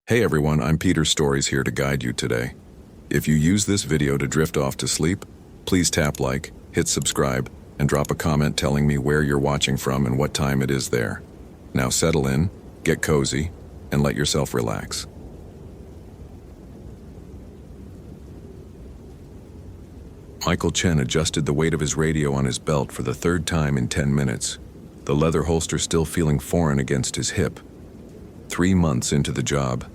Hey everyone, I'm Peter Stories here to guide you today. If you use this video to drift off to sleep, please tap like, hit subscribe, and drop a comment telling me where you're watching from and what time it is there. Now settle in, get cozy, and let yourself relax. Michael Chen adjusted the weight of his radio on his belt for the third time in 10 minutes, the leather holster still feeling foreign against his hip. 3 months into the job,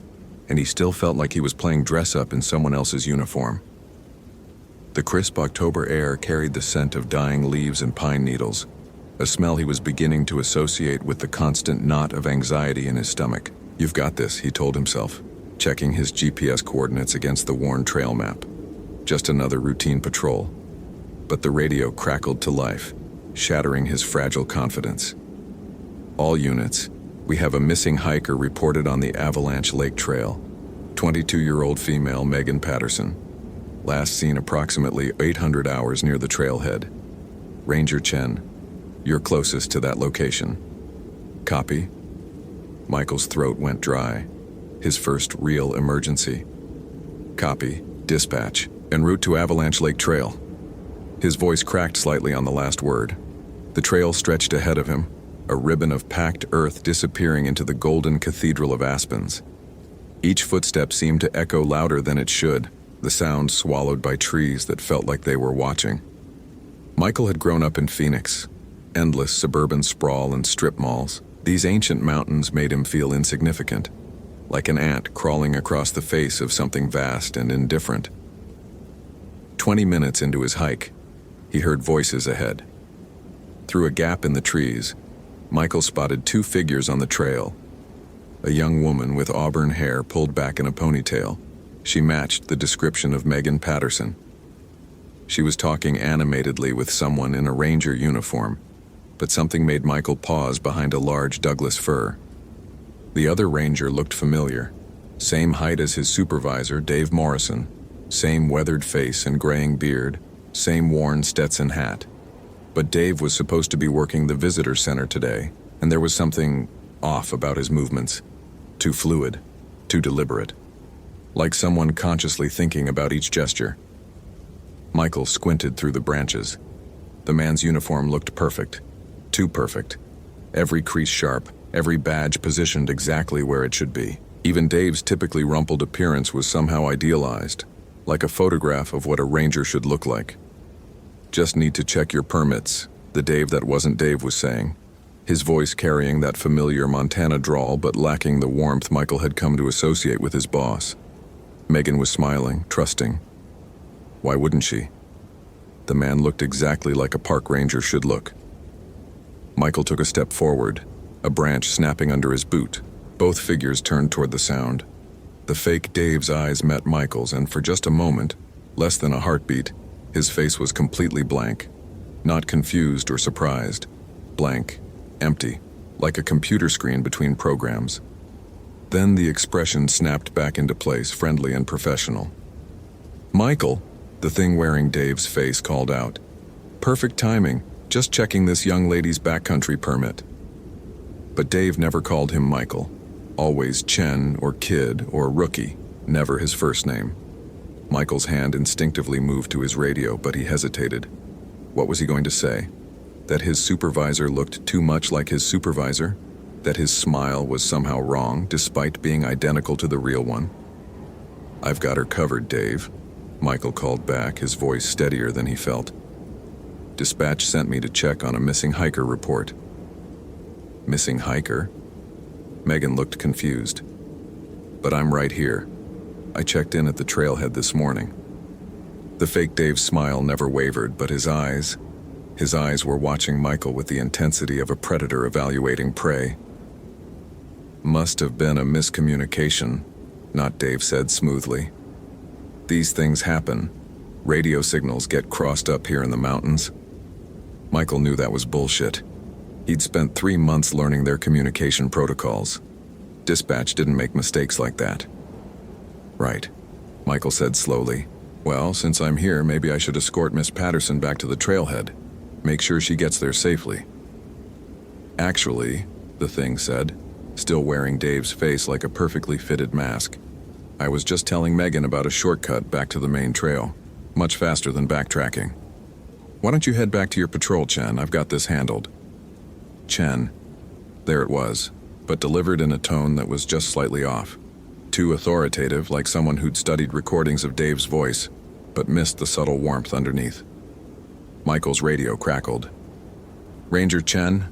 and he still felt like he was playing dress-up in someone else's uniform. The crisp October air carried the scent of dying leaves and pine needles, a smell he was beginning to associate with the constant knot of anxiety in his stomach. "You've got this," he told himself, checking his GPS coordinates against the worn trail map. Just another routine patrol. But the radio crackled to life, shattering his fragile confidence. "All units, we have a missing hiker reported on the Avalanche Lake Trail. 22-year-old female Megan Patterson. Last seen approximately 800 hours near the trailhead. Ranger Chen, you're closest to that location." "Copy." Michael's throat went dry. His first real emergency. "Copy. Dispatch. En route to Avalanche Lake Trail." His voice cracked slightly on the last word. The trail stretched ahead of him, a ribbon of packed earth disappearing into the golden cathedral of aspens. Each footstep seemed to echo louder than it should, the sound swallowed by trees that felt like they were watching. Michael had grown up in Phoenix. Endless suburban sprawl and strip malls. These ancient mountains made him feel insignificant, like an ant crawling across the face of something vast and indifferent. 20 minutes into his hike, he heard voices ahead. Through a gap in the trees, Michael spotted 2 figures on the trail. A young woman with auburn hair pulled back in a ponytail. She matched the description of Megan Patterson. She was talking animatedly with someone in a ranger uniform, but something made Michael pause behind a large Douglas fir. The other ranger looked familiar. Same height as his supervisor, Dave Morrison. Same weathered face and graying beard. Same worn Stetson hat. But Dave was supposed to be working the visitor center today, and there was something off about his movements. Too fluid, too deliberate. Like someone consciously thinking about each gesture. Michael squinted through the branches. The man's uniform looked perfect. Too perfect. Every crease sharp, every badge positioned exactly where it should be. Even Dave's typically rumpled appearance was somehow idealized, like a photograph of what a ranger should look like. "Just need to check your permits," the Dave that wasn't Dave was saying, his voice carrying that familiar Montana drawl but lacking the warmth Michael had come to associate with his boss. Megan was smiling, trusting. Why wouldn't she? The man looked exactly like a park ranger should look. Michael took a step forward, a branch snapping under his boot. Both figures turned toward the sound. The fake Dave's eyes met Michael's, and for just a moment, less than a heartbeat, his face was completely blank. Not confused or surprised. Blank. Empty. Like a computer screen between programs. Then the expression snapped back into place, friendly and professional. "Michael," the thing wearing Dave's face called out. "Perfect timing. Just checking this young lady's backcountry permit." But Dave never called him Michael. Always Chen or Kid or Rookie, never his first name. Michael's hand instinctively moved to his radio, but he hesitated. What was he going to say? That his supervisor looked too much like his supervisor? That his smile was somehow wrong, despite being identical to the real one? "I've got her covered, Dave," Michael called back, his voice steadier than he felt. "Dispatch sent me to check on a missing hiker report." "Missing hiker?" Megan looked confused. "But I'm right here. I checked in at the trailhead this morning." The fake Dave's smile never wavered, but his eyes were watching Michael with the intensity of a predator evaluating prey. "Must have been a miscommunication," not Dave said smoothly. "These things happen. Radio signals get crossed up here in the mountains." Michael knew that was bullshit. He'd spent 3 months learning their communication protocols. Dispatch didn't make mistakes like that. "Right," Michael said slowly. "Well, since I'm here, maybe I should escort Miss Patterson back to the trailhead. Make sure she gets there safely." "Actually," the thing said, still wearing Dave's face like a perfectly fitted mask. "I was just telling Megan about a shortcut back to the main trail. Much faster than backtracking. Why don't you head back to your patrol, Chen? I've got this handled." Chen. There it was, but delivered in a tone that was just slightly off. Too authoritative, like someone who'd studied recordings of Dave's voice, but missed the subtle warmth underneath. Michael's radio crackled. "Ranger Chen,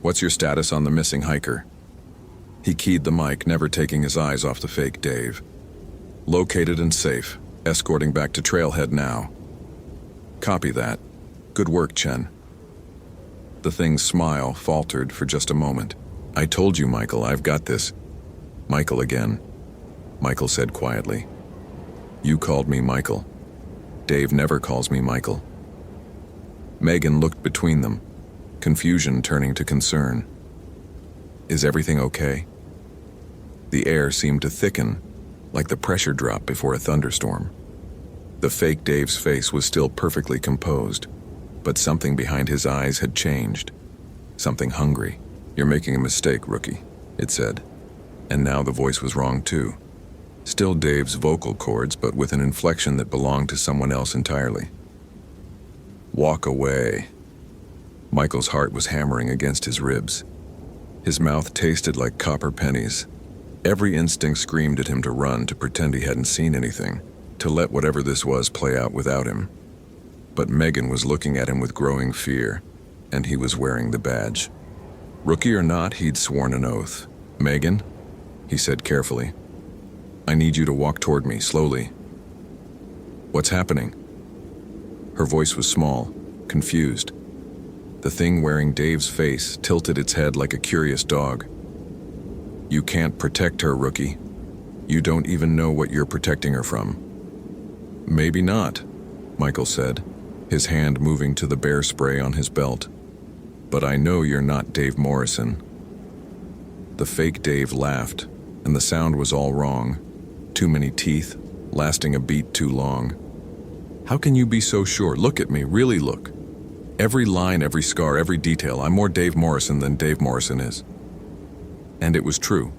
what's your status on the missing hiker?" He keyed the mic, never taking his eyes off the fake Dave. "Located and safe. Escorting back to Trailhead now." "Copy that. Good work, Chen." The thing's smile faltered for just a moment. "I told you, Michael, I've got this." "Michael again," Michael said quietly. "You called me Michael. Dave never calls me Michael." Megan looked between them, confusion turning to concern. "Is everything okay?" The air seemed to thicken, like the pressure drop before a thunderstorm. The fake Dave's face was still perfectly composed, but something behind his eyes had changed. Something hungry. "You're making a mistake, rookie," it said. And now the voice was wrong too. Still Dave's vocal cords, but with an inflection that belonged to someone else entirely. "Walk away." Michael's heart was hammering against his ribs. His mouth tasted like copper pennies. Every instinct screamed at him to run, to pretend he hadn't seen anything, to let whatever this was play out without him. But Megan was looking at him with growing fear, and he was wearing the badge. Rookie or not, he'd sworn an oath. "Megan," he said carefully, "I need you to walk toward me, slowly." "What's happening?" Her voice was small, confused. The thing wearing Dave's face tilted its head like a curious dog. "You can't protect her, rookie. You don't even know what you're protecting her from." "Maybe not," Michael said, his hand moving to the bear spray on his belt. "But I know you're not Dave Morrison." The fake Dave laughed, and the sound was all wrong. Too many teeth, lasting a beat too long. "How can you be so sure? Look at me, really look. Every line, every scar, every detail. I'm more Dave Morrison than Dave Morrison is." And it was true.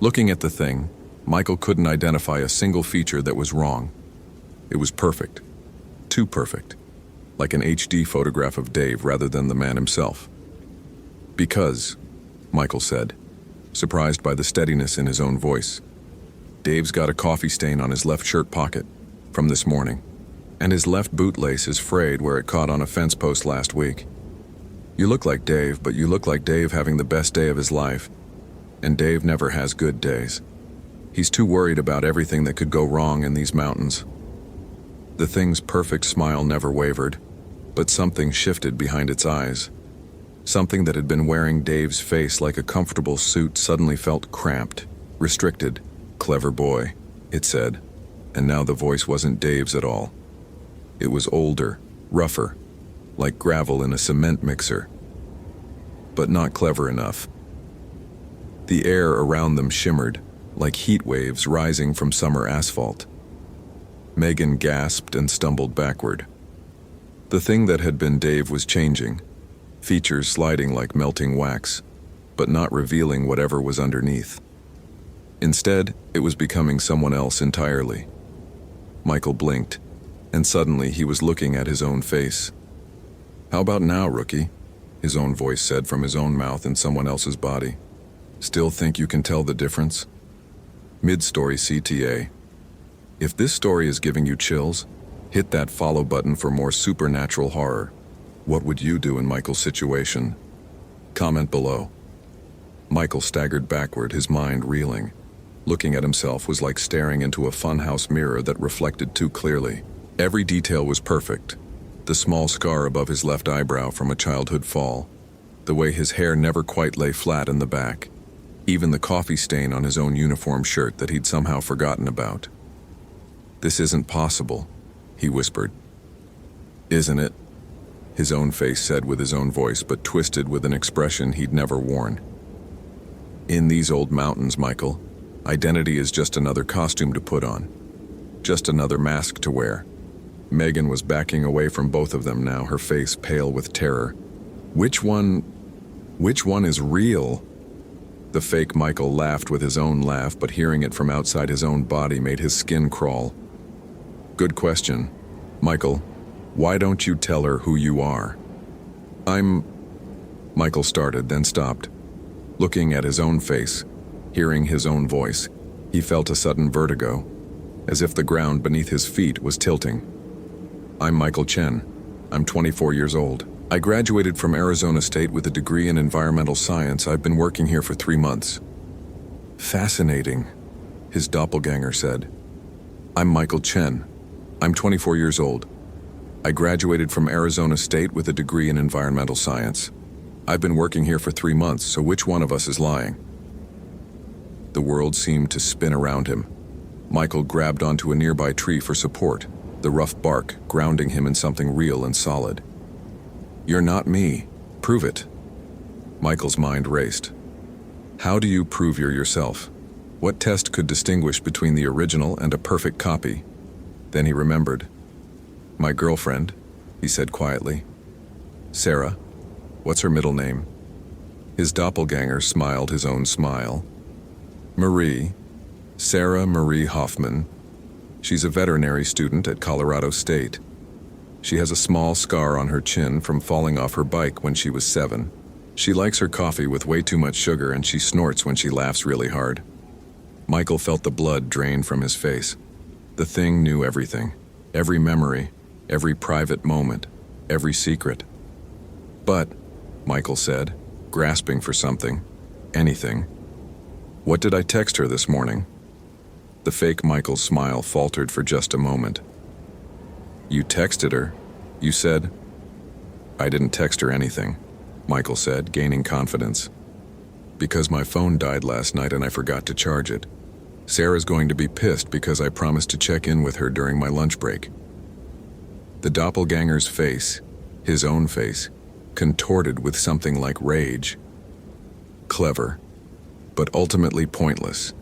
Looking at the thing, Michael couldn't identify a single feature that was wrong. It was perfect. Too perfect. Like an HD photograph of Dave rather than the man himself. "Because," Michael said, surprised by the steadiness in his own voice, "Dave's got a coffee stain on his left shirt pocket from this morning, and his left bootlace is frayed where it caught on a fence post last week. You look like Dave, but you look like Dave having the best day of his life, and Dave never has good days. He's too worried about everything that could go wrong in these mountains." The thing's perfect smile never wavered, but something shifted behind its eyes. Something that had been wearing Dave's face like a comfortable suit suddenly felt cramped, restricted. "Clever boy," it said, and now the voice wasn't Dave's at all. It was older, rougher, like gravel in a cement mixer. But not clever enough. The air around them shimmered, like heat waves rising from summer asphalt. Megan gasped and stumbled backward. The thing that had been Dave was changing, features sliding like melting wax, but not revealing whatever was underneath. Instead, it was becoming someone else entirely. Michael blinked, and suddenly he was looking at his own face. "How about now, rookie?" his own voice said from his own mouth in someone else's body. "Still think you can tell the difference?" Mid-story CTA. If this story is giving you chills, hit that follow button for more supernatural horror. What would you do in Michael's situation? Comment below. Michael staggered backward, his mind reeling. Looking at himself was like staring into a funhouse mirror that reflected too clearly. Every detail was perfect. The small scar above his left eyebrow from a childhood fall. The way his hair never quite lay flat in the back. Even the coffee stain on his own uniform shirt that he'd somehow forgotten about. "This isn't possible," he whispered. "Isn't it?" his own face said with his own voice, but twisted with an expression he'd never worn. "In these old mountains, Michael, identity is just another costume to put on. Just another mask to wear." Megan was backing away from both of them now, her face pale with terror. Which one is real?" The fake Michael laughed with his own laugh, but hearing it from outside his own body made his skin crawl. Good question. Michael, why don't you tell her who you are? Michael started, then stopped. Looking at his own face, hearing his own voice, he felt a sudden vertigo, as if the ground beneath his feet was tilting. I'm Michael Chen. I'm 24 years old. I graduated from Arizona State with a degree in environmental science. I've been working here for 3 months. Fascinating, his doppelganger said. I'm Michael Chen. I'm 24 years old. I graduated from Arizona State with a degree in environmental science. I've been working here for 3 months, so which one of us is lying? The world seemed to spin around him. Michael grabbed onto a nearby tree for support, the rough bark grounding him in something real and solid. You're not me. Prove it. Michael's mind raced. How do you prove you're yourself? What test could distinguish between the original and a perfect copy? Then he remembered. My girlfriend, he said quietly. Sarah. What's her middle name? His doppelganger smiled his own smile. Marie. Sarah Marie Hoffman. She's a veterinary student at Colorado State. She has a small scar on her chin from falling off her bike when she was 7. She likes her coffee with way too much sugar, and she snorts when she laughs really hard. Michael felt the blood drain from his face. The thing knew everything. Every memory, every private moment, every secret. But, Michael said, grasping for something, anything. What did I text her this morning? The fake Michael's smile faltered for just a moment. You texted her, you said. I didn't text her anything, Michael said, gaining confidence. Because my phone died last night and I forgot to charge it. Sarah's going to be pissed because I promised to check in with her during my lunch break. The doppelganger's face, his own face, contorted with something like rage. Clever, but ultimately pointless.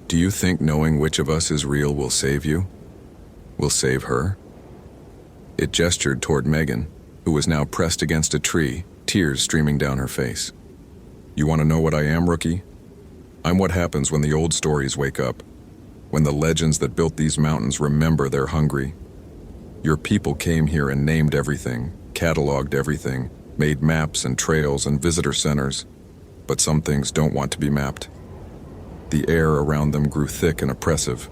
Do you think knowing which of us is real will save you? Will save her? It gestured toward Megan, who was now pressed against a tree, tears streaming down her face. You want to know what I am, rookie? I'm what happens when the old stories wake up, when the legends that built these mountains remember they're hungry. Your people came here and named everything, cataloged everything, made maps and trails and visitor centers, but some things don't want to be mapped. The air around them grew thick and oppressive.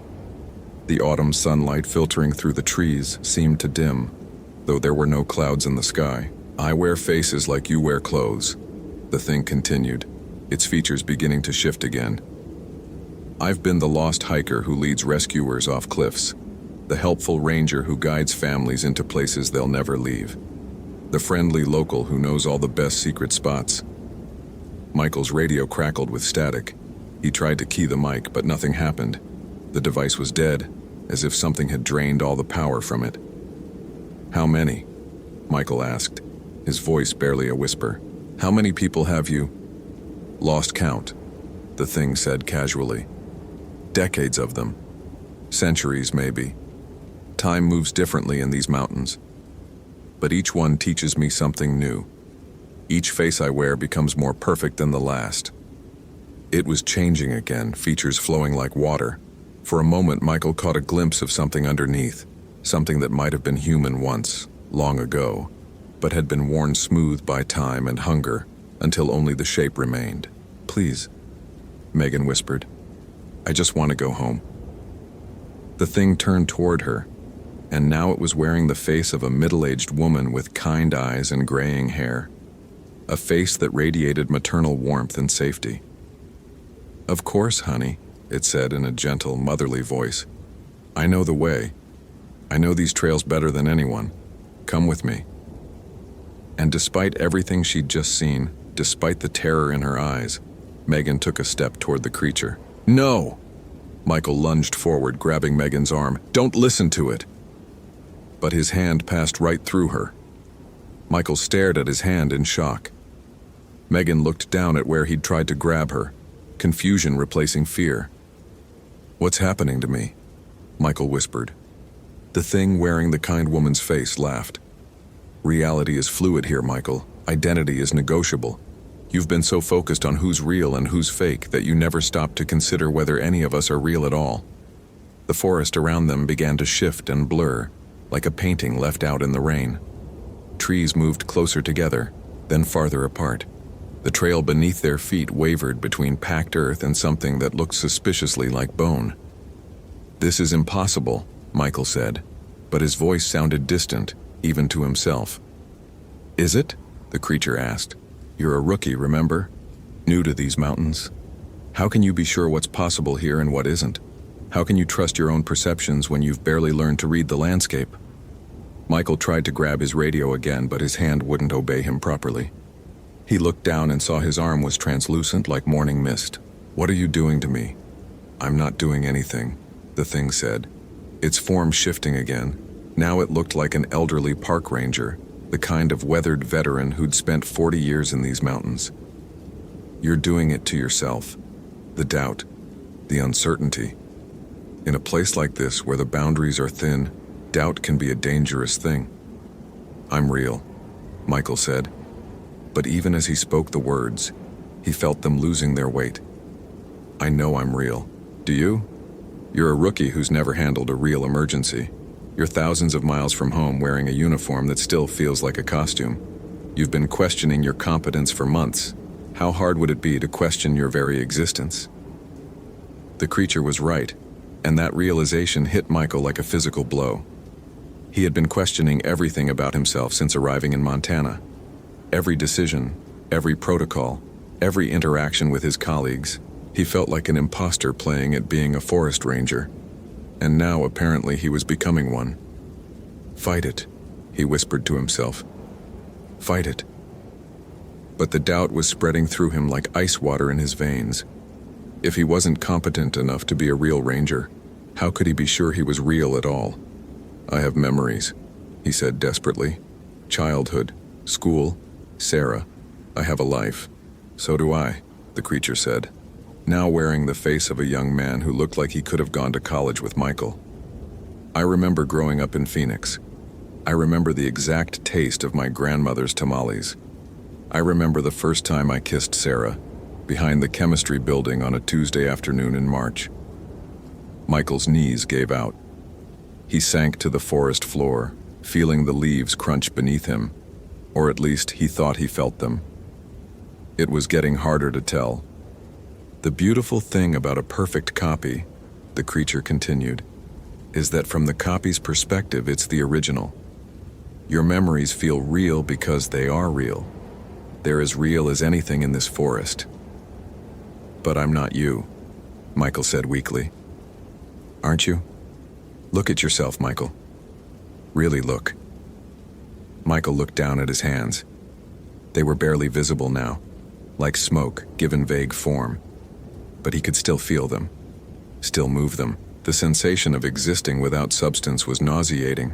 The autumn sunlight filtering through the trees seemed to dim, though there were no clouds in the sky. I wear faces like you wear clothes, the thing continued, its features beginning to shift again. I've been the lost hiker who leads rescuers off cliffs, the helpful ranger who guides families into places they'll never leave, the friendly local who knows all the best secret spots. Michael's radio crackled with static. He tried to key the mic, but nothing happened. The device was dead, as if something had drained all the power from it. How many? Michael asked, his voice barely a whisper. How many people have you? Lost count, the thing said casually. Decades of them. Centuries, maybe. Time moves differently in these mountains. But each one teaches me something new. Each face I wear becomes more perfect than the last. It was changing again, features flowing like water. For a moment, Michael caught a glimpse of something underneath, something that might have been human once, long ago, but had been worn smooth by time and hunger until only the shape remained. Please, Megan whispered. I just want to go home. The thing turned toward her, and now it was wearing the face of a middle-aged woman with kind eyes and graying hair, a face that radiated maternal warmth and safety. Of course, honey, it said in a gentle, motherly voice. I know the way. I know these trails better than anyone. Come with me. And despite everything she'd just seen, despite the terror in her eyes, Megan took a step toward the creature. No! Michael lunged forward, grabbing Megan's arm. Don't listen to it! But his hand passed right through her. Michael stared at his hand in shock. Megan looked down at where he'd tried to grab her, confusion replacing fear. What's happening to me? Michael whispered. The thing wearing the kind woman's face laughed. Reality is fluid here, Michael. Identity is negotiable. You've been so focused on who's real and who's fake that you never stopped to consider whether any of us are real at all. The forest around them began to shift and blur, like a painting left out in the rain. Trees moved closer together, then farther apart. The trail beneath their feet wavered between packed earth and something that looked suspiciously like bone. "This is impossible," Michael said, but his voice sounded distant, even to himself. "Is it?" the creature asked. "You're a rookie, remember? New to these mountains. How can you be sure what's possible here and what isn't? How can you trust your own perceptions when you've barely learned to read the landscape?" Michael tried to grab his radio again, but his hand wouldn't obey him properly. He looked down and saw his arm was translucent like morning mist. "What are you doing to me?" "I'm not doing anything," the thing said. Its form shifting again. Now it looked like an elderly park ranger, the kind of weathered veteran who'd spent 40 years in these mountains. "You're doing it to yourself. The doubt, the uncertainty. In a place like this where the boundaries are thin, doubt can be a dangerous thing." "I'm real," Michael said. But even as he spoke the words, he felt them losing their weight. "I know I'm real. Do you? You're a rookie who's never handled a real emergency. You're thousands of miles from home wearing a uniform that still feels like a costume. You've been questioning your competence for months. How hard would it be to question your very existence?" The creature was right, and that realization hit Michael like a physical blow. He had been questioning everything about himself since arriving in Montana. Every decision, every protocol, every interaction with his colleagues. He felt like an imposter playing at being a forest ranger. And now apparently he was becoming one. "Fight it," he whispered to himself. "Fight it." But the doubt was spreading through him like ice water in his veins. If he wasn't competent enough to be a real ranger, how could he be sure he was real at all? "I have memories," he said desperately. "Childhood, school, Sarah. I have a life." "So do I," the creature said, now wearing the face of a young man who looked like he could have gone to college with Michael. "I remember growing up in Phoenix. I remember the exact taste of my grandmother's tamales. I remember the first time I kissed Sarah, behind the chemistry building on a Tuesday afternoon in March." Michael's knees gave out. He sank to the forest floor, feeling the leaves crunch beneath him, or at least he thought he felt them. It was getting harder to tell. "The beautiful thing about a perfect copy," the creature continued, "is that from the copy's perspective it's the original. Your memories feel real because they are real. They're as real as anything in this forest." "But I'm not you," Michael said weakly. "Aren't you? Look at yourself, Michael. Really look." Michael looked down at his hands. They were barely visible now, like smoke given vague form. But he could still feel them, still move them. The sensation of existing without substance was nauseating.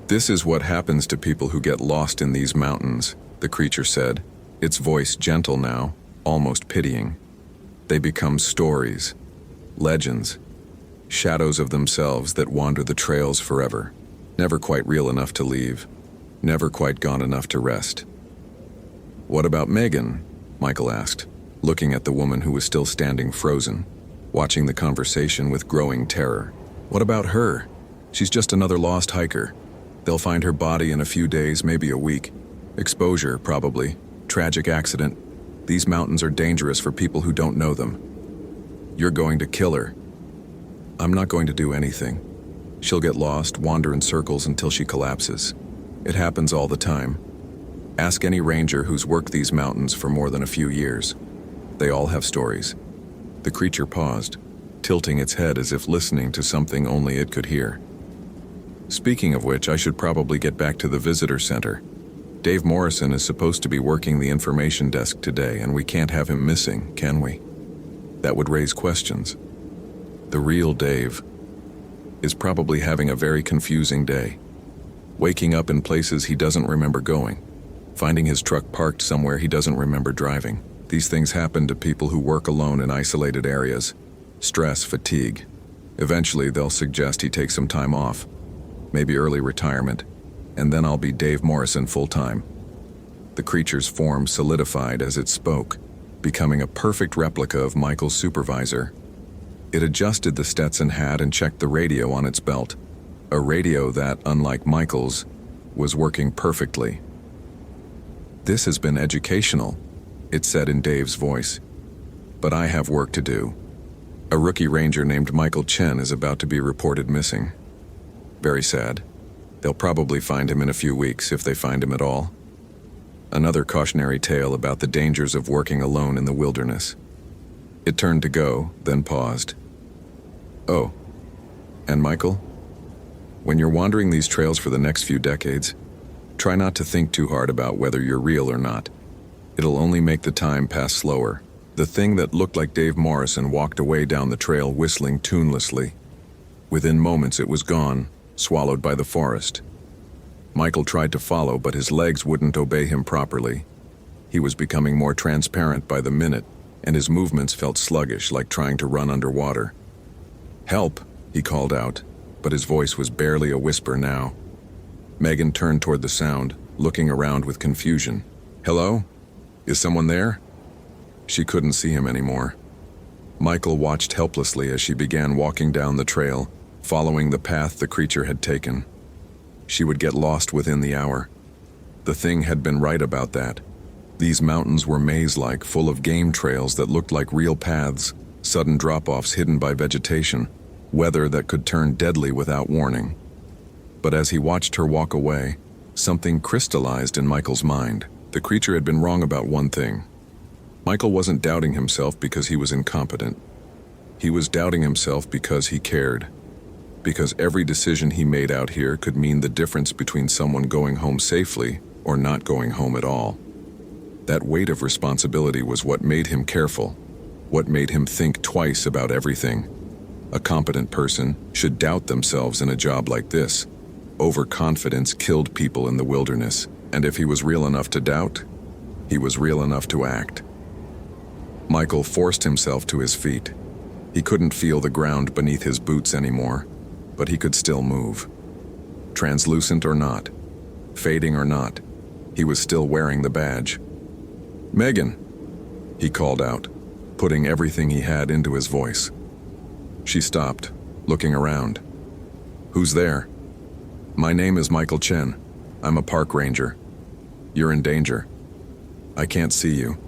"This is what happens to people who get lost in these mountains," the creature said, its voice gentle now, almost pitying. "They become stories, legends, shadows of themselves that wander the trails forever, never quite real enough to leave, never quite gone enough to rest." "What about Megan?" Michael asked, looking at the woman who was still standing frozen, watching the conversation with growing terror. "What about her? She's just another lost hiker. They'll find her body in a few days, maybe a week. Exposure, probably. Tragic accident. These mountains are dangerous for people who don't know them. You're going to kill her." "I'm not going to do anything. She'll get lost, wander in circles until she collapses. It happens all the time. Ask any ranger who's worked these mountains for more than a few years. They all have stories." The creature paused, tilting its head as if listening to something only it could hear. "Speaking of which, I should probably get back to the visitor center. Dave Morrison is supposed to be working the information desk today, and we can't have him missing, can we? That would raise questions. The real Dave is probably having a very confusing day. Waking up in places he doesn't remember going. Finding his truck parked somewhere he doesn't remember driving. These things happen to people who work alone in isolated areas. Stress, fatigue. Eventually they'll suggest he take some time off. Maybe early retirement. And then I'll be Dave Morrison full-time." The creature's form solidified as it spoke, becoming a perfect replica of Michael's supervisor. It adjusted the Stetson hat and checked the radio on its belt, a radio that, unlike Michael's, was working perfectly. "This has been educational," it said in Dave's voice. "But I have work to do. A rookie ranger named Michael Chen is about to be reported missing. Very sad. They'll probably find him in a few weeks, if they find him at all." Another cautionary tale about the dangers of working alone in the wilderness. It turned to go, then paused. "Oh, and Michael? When you're wandering these trails for the next few decades, try not to think too hard about whether you're real or not. It'll only make the time pass slower." The thing that looked like Dave Morrison walked away down the trail whistling tunelessly. Within moments it was gone, swallowed by the forest. Michael tried to follow, but his legs wouldn't obey him properly. He was becoming more transparent by the minute, and his movements felt sluggish, like trying to run underwater. "Help!" he called out, but his voice was barely a whisper now. Megan turned toward the sound, looking around with confusion. "Hello? Is someone there?" She couldn't see him anymore. Michael watched helplessly as she began walking down the trail, following the path the creature had taken. She would get lost within the hour. The thing had been right about that. These mountains were maze-like, full of game trails that looked like real paths, sudden drop-offs hidden by vegetation, weather that could turn deadly without warning. But as he watched her walk away, something crystallized in Michael's mind. The creature had been wrong about one thing. Michael wasn't doubting himself because he was incompetent. He was doubting himself because he cared. Because every decision he made out here could mean the difference between someone going home safely or not going home at all. That weight of responsibility was what made him careful, what made him think twice about everything. A competent person should doubt themselves in a job like this. Overconfidence killed people in the wilderness, and if he was real enough to doubt, he was real enough to act. Michael forced himself to his feet. He couldn't feel the ground beneath his boots anymore, but he could still move. Translucent or not, fading or not, he was still wearing the badge. "Megan," he called out, putting everything he had into his voice. She stopped, looking around. "Who's there?" "My name is Michael Chen. I'm a park ranger. You're in danger." "I can't see you,"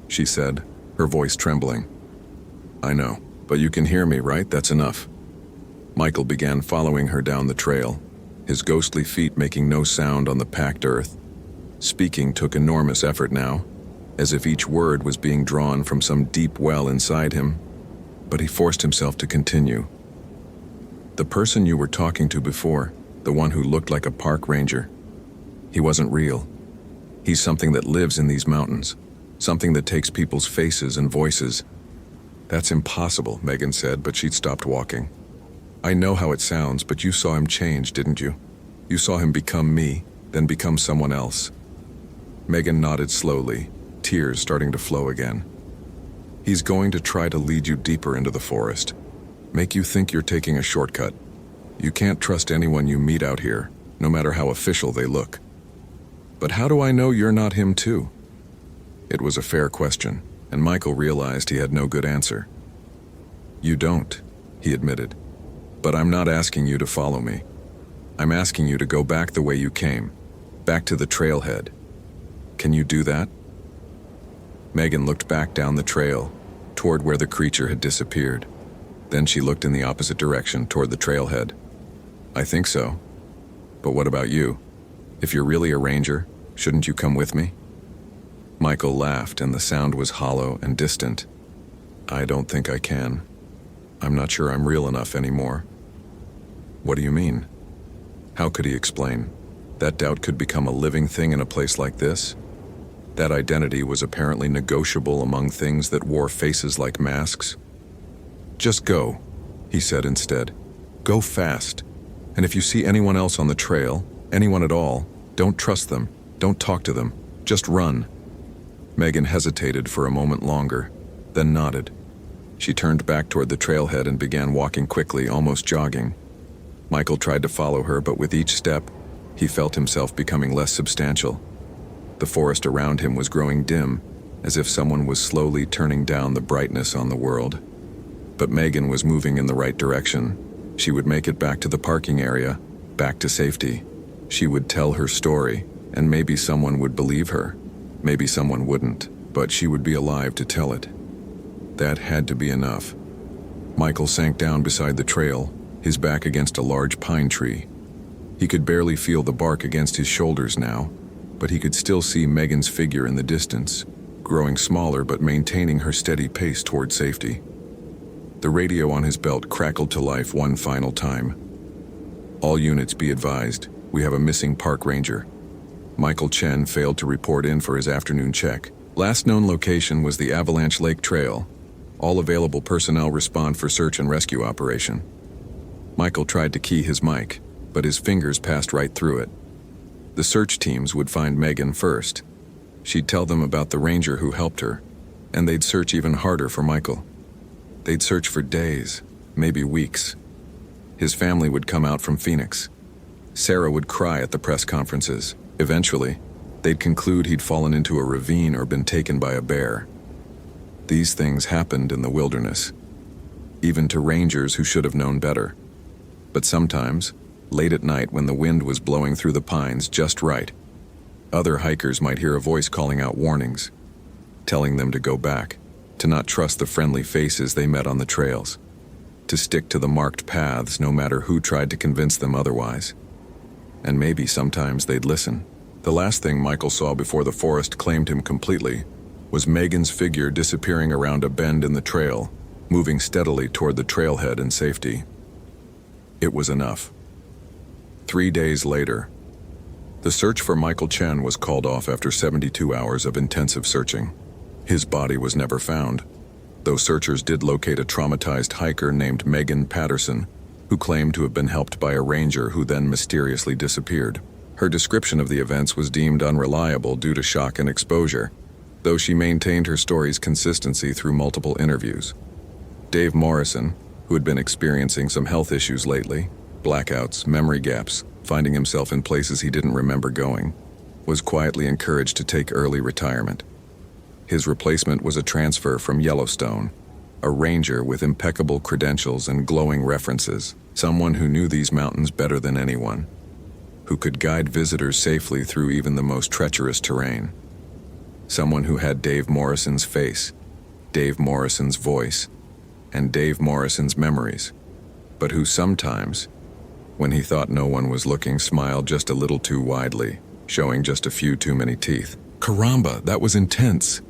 she said, her voice trembling. "I know, but you can hear me, right? That's enough." Michael began following her down the trail, his ghostly feet making no sound on the packed earth. Speaking took enormous effort now, as if each word was being drawn from some deep well inside him, but he forced himself to continue. "The person you were talking to before, the one who looked like a park ranger, he wasn't real. He's something that lives in these mountains, something that takes people's faces and voices." "That's impossible," Megan said, but she'd stopped walking. "I know how it sounds, but you saw him change, didn't you? You saw him become me, then become someone else." Megan nodded slowly, tears starting to flow again. "He's going to try to lead you deeper into the forest, make you think you're taking a shortcut. You can't trust anyone you meet out here, no matter how official they look." "But how do I know you're not him too?" It was a fair question, and Michael realized he had no good answer. "You don't," he admitted. "But I'm not asking you to follow me. I'm asking you to go back the way you came, back to the trailhead. Can you do that?" Megan looked back down the trail, toward where the creature had disappeared. Then she looked in the opposite direction, toward the trailhead. "I think so. But what about you? If you're really a ranger, shouldn't you come with me?" Michael laughed, and the sound was hollow and distant. "I don't think I can. I'm not sure I'm real enough anymore." "What do you mean?" How could he explain? That doubt could become a living thing in a place like this? That identity was apparently negotiable among things that wore faces like masks? "Just go," he said instead. "Go fast. And if you see anyone else on the trail, anyone at all, don't trust them, don't talk to them, just run." Megan hesitated for a moment longer, then nodded. She turned back toward the trailhead and began walking quickly, almost jogging. Michael tried to follow her, but with each step, he felt himself becoming less substantial. The forest around him was growing dim, as if someone was slowly turning down the brightness on the world. But Megan was moving in the right direction. She would make it back to the parking area, back to safety. She would tell her story, and maybe someone would believe her. Maybe someone wouldn't, but she would be alive to tell it. That had to be enough. Michael sank down beside the trail, his back against a large pine tree. He could barely feel the bark against his shoulders now, but he could still see Megan's figure in the distance, growing smaller but maintaining her steady pace toward safety. The radio on his belt crackled to life one final time. "All units be advised, we have a missing park ranger." Michael Chen failed to report in for his afternoon check. Last known location was the Avalanche Lake Trail. All available personnel respond for search and rescue operation. Michael tried to key his mic, but his fingers passed right through it. The search teams would find Megan first. She'd tell them about the ranger who helped her, and they'd search even harder for Michael. They'd search for days, maybe weeks. His family would come out from Phoenix. Sarah would cry at the press conferences. Eventually, they'd conclude he'd fallen into a ravine or been taken by a bear. These things happened in the wilderness, even to rangers who should have known better. But sometimes, late at night when the wind was blowing through the pines just right, other hikers might hear a voice calling out warnings, telling them to go back, to not trust the friendly faces they met on the trails, to stick to the marked paths no matter who tried to convince them otherwise. And maybe sometimes they'd listen. The last thing Michael saw before the forest claimed him completely was Megan's figure disappearing around a bend in the trail, moving steadily toward the trailhead and safety. It was enough. 3 days later, the search for Michael Chen was called off after 72 hours of intensive searching. His body was never found, though searchers did locate a traumatized hiker named Megan Patterson, who claimed to have been helped by a ranger who then mysteriously disappeared. Her description of the events was deemed unreliable due to shock and exposure, though she maintained her story's consistency through multiple interviews. Dave Morrison, who had been experiencing some health issues lately, blackouts, memory gaps, finding himself in places he didn't remember going, was quietly encouraged to take early retirement. His replacement was a transfer from Yellowstone, a ranger with impeccable credentials and glowing references, someone who knew these mountains better than anyone, who could guide visitors safely through even the most treacherous terrain. Someone who had Dave Morrison's face, Dave Morrison's voice, and Dave Morrison's memories, but who sometimes, when he thought no one was looking, smiled just a little too widely, showing just a few too many teeth. Caramba, that was intense.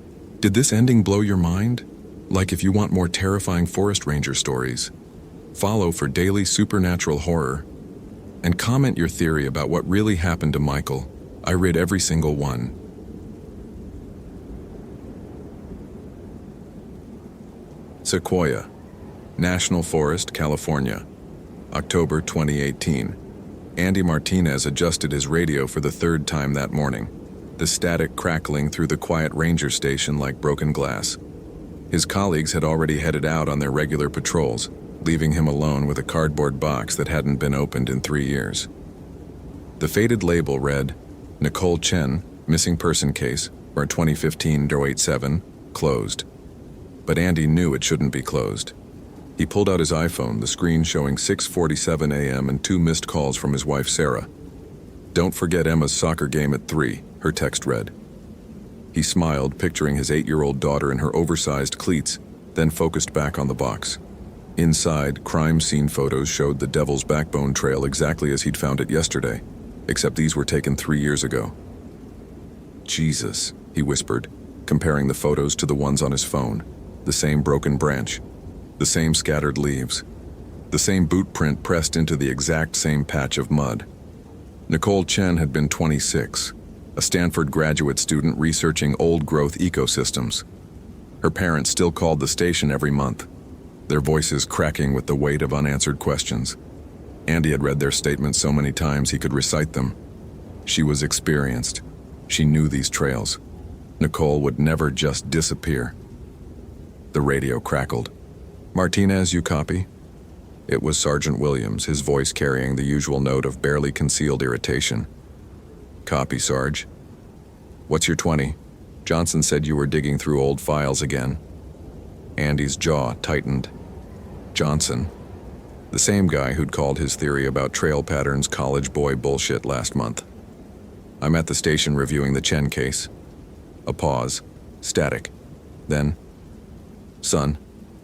Did this ending blow your mind? Like if you want more terrifying forest ranger stories, follow for daily supernatural horror, and comment your theory about what really happened to Michael. I read every single one. Sequoia, National Forest, California, October 2018. Andy Martinez adjusted his radio for the third time that morning, the static crackling through the quiet ranger station like broken glass. His colleagues had already headed out on their regular patrols, leaving him alone with a cardboard box that hadn't been opened in 3 years. The faded label read, Nicole Chen, missing person case, or 2015-087, closed. But Andy knew it shouldn't be closed. He pulled out his iPhone, the screen showing 6:47 a.m. and 2 missed calls from his wife Sarah. "Don't forget Emma's soccer game at 3, her text read. He smiled, picturing his 8-year-old daughter in her oversized cleats, then focused back on the box. Inside, crime scene photos showed the Devil's Backbone Trail exactly as he'd found it yesterday, except these were taken 3 years ago. "Jesus," he whispered, comparing the photos to the ones on his phone. The same broken branch, the same scattered leaves, the same boot print pressed into the exact same patch of mud. Nicole Chen had been 26, a Stanford graduate student researching old-growth ecosystems. Her parents still called the station every month, their voices cracking with the weight of unanswered questions. Andy had read their statements so many times he could recite them. She was experienced. She knew these trails. Nicole would never just disappear. The radio crackled. "Martinez, you copy?" It was Sergeant Williams, his voice carrying the usual note of barely concealed irritation. "Copy, Sarge." What's your 20? Johnson said you were digging through old files again. Andy's jaw tightened. Johnson. The same guy who'd called his theory about trail patterns college boy bullshit last month. I'm at the station reviewing the Chen case. A pause. Static. Then, son,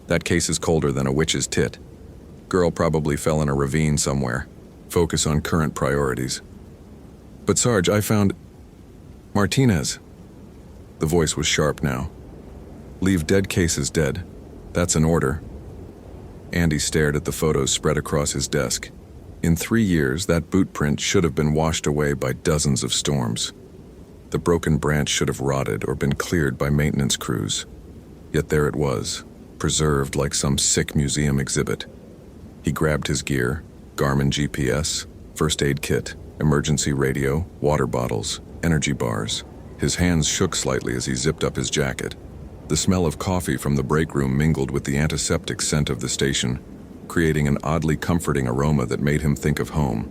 that case is colder than a witch's tit. Girl probably fell in a ravine somewhere. Focus on current priorities. But Sarge, I found Martinez. The voice was sharp now. Leave dead cases dead. That's an order. Andy stared at the photos spread across his desk. In 3 years, that boot print should have been washed away by dozens of storms. The broken branch should have rotted or been cleared by maintenance crews. Yet there it was, preserved like some sick museum exhibit. He grabbed his gear, Garmin GPS, first aid kit, emergency radio, water bottles, energy bars. His hands shook slightly as he zipped up his jacket. The smell of coffee from the break room mingled with the antiseptic scent of the station, creating an oddly comforting aroma that made him think of home.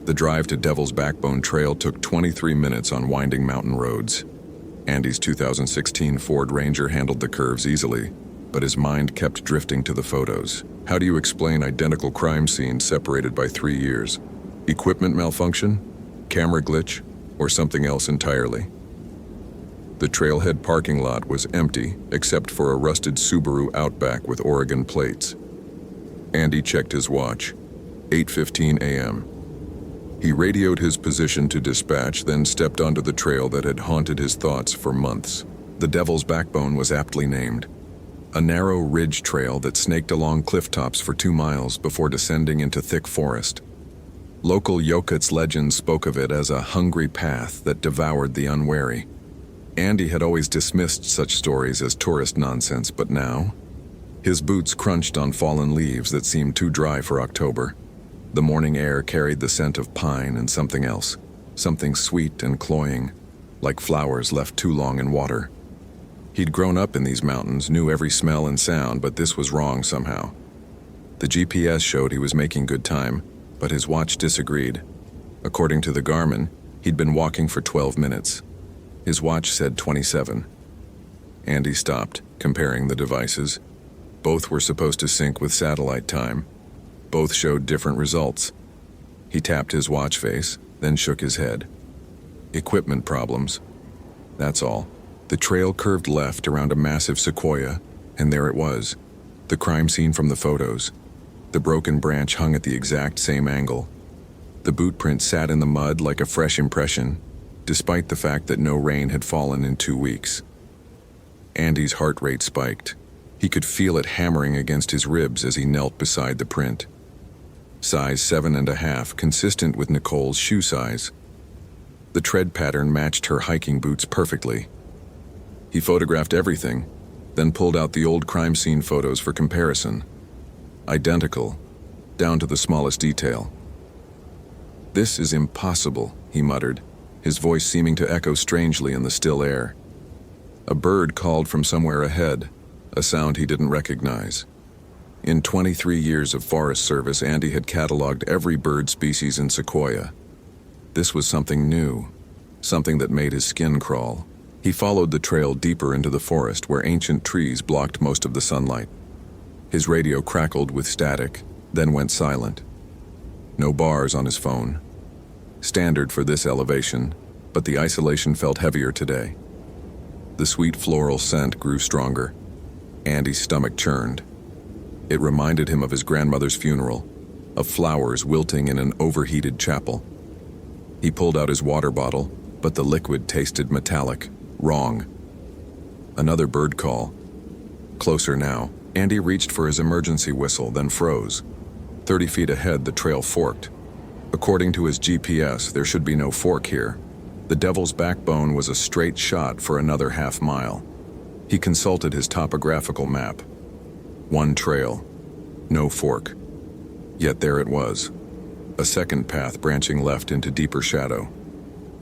The drive to Devil's Backbone Trail took 23 minutes on winding mountain roads. Andy's 2016 Ford Ranger handled the curves easily, but his mind kept drifting to the photos. How do you explain identical crime scenes separated by 3 years? Equipment malfunction? Camera glitch? Or something else entirely? The trailhead parking lot was empty, except for a rusted Subaru Outback with Oregon plates. Andy checked his watch. 8:15 a.m. He radioed his position to dispatch, then stepped onto the trail that had haunted his thoughts for months. The Devil's Backbone was aptly named. A narrow ridge trail that snaked along cliff tops for 2 miles before descending into thick forest. Local Yokuts legends spoke of it as a hungry path that devoured the unwary. Andy had always dismissed such stories as tourist nonsense, but now, his boots crunched on fallen leaves that seemed too dry for October. The morning air carried the scent of pine and something else, something sweet and cloying, like flowers left too long in water. He'd grown up in these mountains, knew every smell and sound, but this was wrong somehow. The GPS showed he was making good time, but his watch disagreed. According to the Garmin, he'd been walking for 12 minutes. His watch said 27. Andy stopped, comparing the devices. Both were supposed to sync with satellite time. Both showed different results. He tapped his watch face, then shook his head. Equipment problems. That's all. The trail curved left around a massive sequoia, and there it was, the crime scene from the photos. The broken branch hung at the exact same angle. The boot print sat in the mud like a fresh impression, despite the fact that no rain had fallen in 2 weeks. Andy's heart rate spiked. He could feel it hammering against his ribs as he knelt beside the print. Size 7.5, consistent with Nicole's shoe size. The tread pattern matched her hiking boots perfectly. He photographed everything, then pulled out the old crime scene photos for comparison. Identical, down to the smallest detail. "This is impossible," he muttered, his voice seeming to echo strangely in the still air. A bird called from somewhere ahead, a sound he didn't recognize. In 23 years of Forest Service, Andy had cataloged every bird species in Sequoia. This was something new, something that made his skin crawl. He followed the trail deeper into the forest where ancient trees blocked most of the sunlight. His radio crackled with static, then went silent. No bars on his phone. Standard for this elevation, but the isolation felt heavier today. The sweet floral scent grew stronger. Andy's stomach churned. It reminded him of his grandmother's funeral, of flowers wilting in an overheated chapel. He pulled out his water bottle, but the liquid tasted metallic, wrong. Another bird call. Closer now, Andy reached for his emergency whistle, then froze. 30 feet ahead, the trail forked. According to his GPS, there should be no fork here. The Devil's Backbone was a straight shot for another half mile. He consulted his topographical map. One trail, no fork. Yet there it was, a second path branching left into deeper shadow.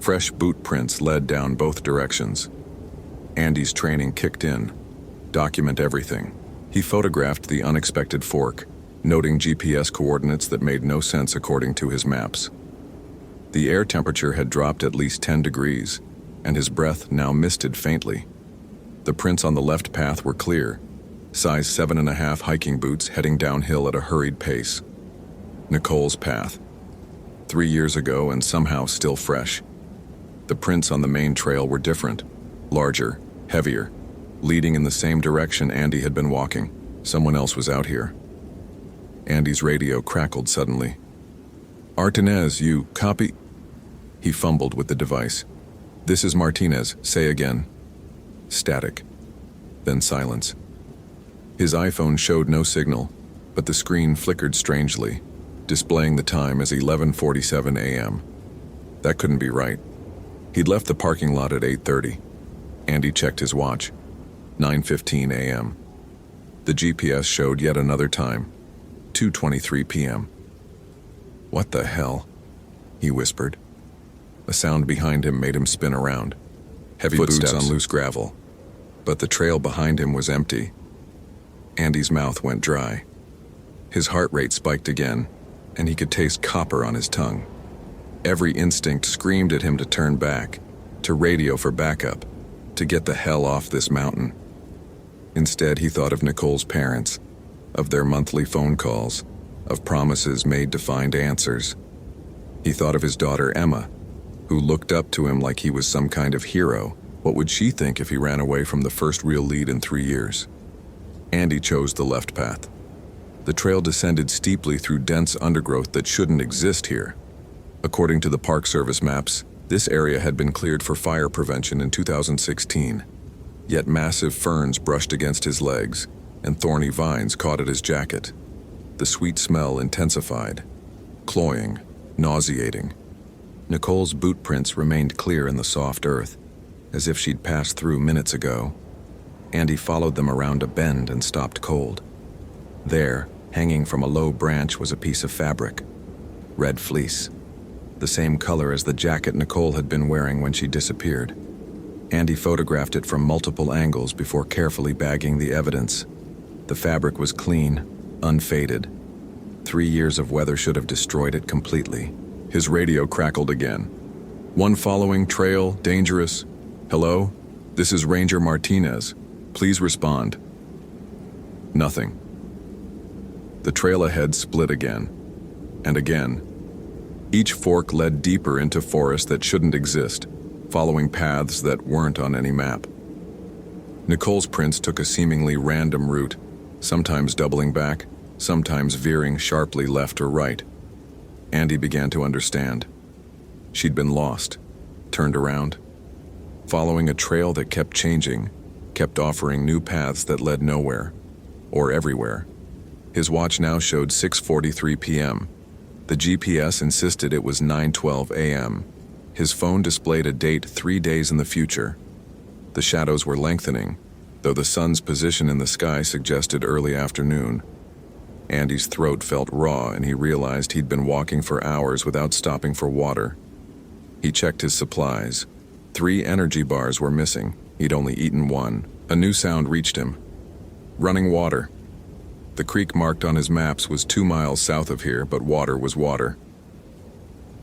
Fresh boot prints led down both directions. Andy's training kicked in. Document everything. He photographed the unexpected fork, noting GPS coordinates that made no sense according to his maps. The air temperature had dropped at least 10 degrees. and his breath now misted faintly. The prints on the left path were clear, size 7.5 hiking boots heading downhill at a hurried pace. Nicole's path. 3 years ago and somehow still fresh. The prints on the main trail were different, larger, heavier, leading in the same direction Andy had been walking. Someone else was out here. Andy's radio crackled suddenly. "Martinez, you copy?" He fumbled with the device. "This is Martinez, say again." Static. Then silence. His iPhone showed no signal, but the screen flickered strangely, displaying the time as 11:47 a.m. That couldn't be right. He'd left the parking lot at 8:30. Andy checked his watch. 9:15 a.m. The GPS showed yet another time, 2:23 p.m. "What the hell?" he whispered. A sound behind him made him spin around. Heavy footsteps on loose gravel. But the trail behind him was empty. Andy's mouth went dry. His heart rate spiked again, and he could taste copper on his tongue. Every instinct screamed at him to turn back, to radio for backup, to get the hell off this mountain. Instead, he thought of Nicole's parents, of their monthly phone calls, of promises made to find answers. He thought of his daughter Emma, who looked up to him like he was some kind of hero. What would she think if he ran away from the first real lead in 3 years? Andy chose the left path. The trail descended steeply through dense undergrowth that shouldn't exist here. According to the Park Service maps, this area had been cleared for fire prevention in 2016. Yet massive ferns brushed against his legs, and thorny vines caught at his jacket. The sweet smell intensified, cloying, nauseating. Nicole's boot prints remained clear in the soft earth, as if she'd passed through minutes ago. Andy followed them around a bend and stopped cold. There, hanging from a low branch, was a piece of fabric. Red fleece. The same color as the jacket Nicole had been wearing when she disappeared. Andy photographed it from multiple angles before carefully bagging the evidence. The fabric was clean, unfaded. 3 years of weather should have destroyed it completely. His radio crackled again. "One following trail, dangerous. Hello? This is Ranger Martinez. Please respond." Nothing. The trail ahead split again, and again. Each fork led deeper into forest that shouldn't exist, following paths that weren't on any map. Nicole's prints took a seemingly random route, sometimes doubling back, sometimes veering sharply left or right. Andy began to understand. She'd been lost, turned around, following a trail that kept changing, kept offering new paths that led nowhere, or everywhere. His watch now showed 6:43 p.m. The GPS insisted it was 9:12 a.m. His phone displayed a date 3 days in the future. The shadows were lengthening, though the sun's position in the sky suggested early afternoon. Andy's throat felt raw, and he realized he'd been walking for hours without stopping for water. He checked his supplies. 3 energy bars were missing. He'd only eaten 1. A new sound reached him. Running water. The creek marked on his maps was 2 miles south of here, but water was water.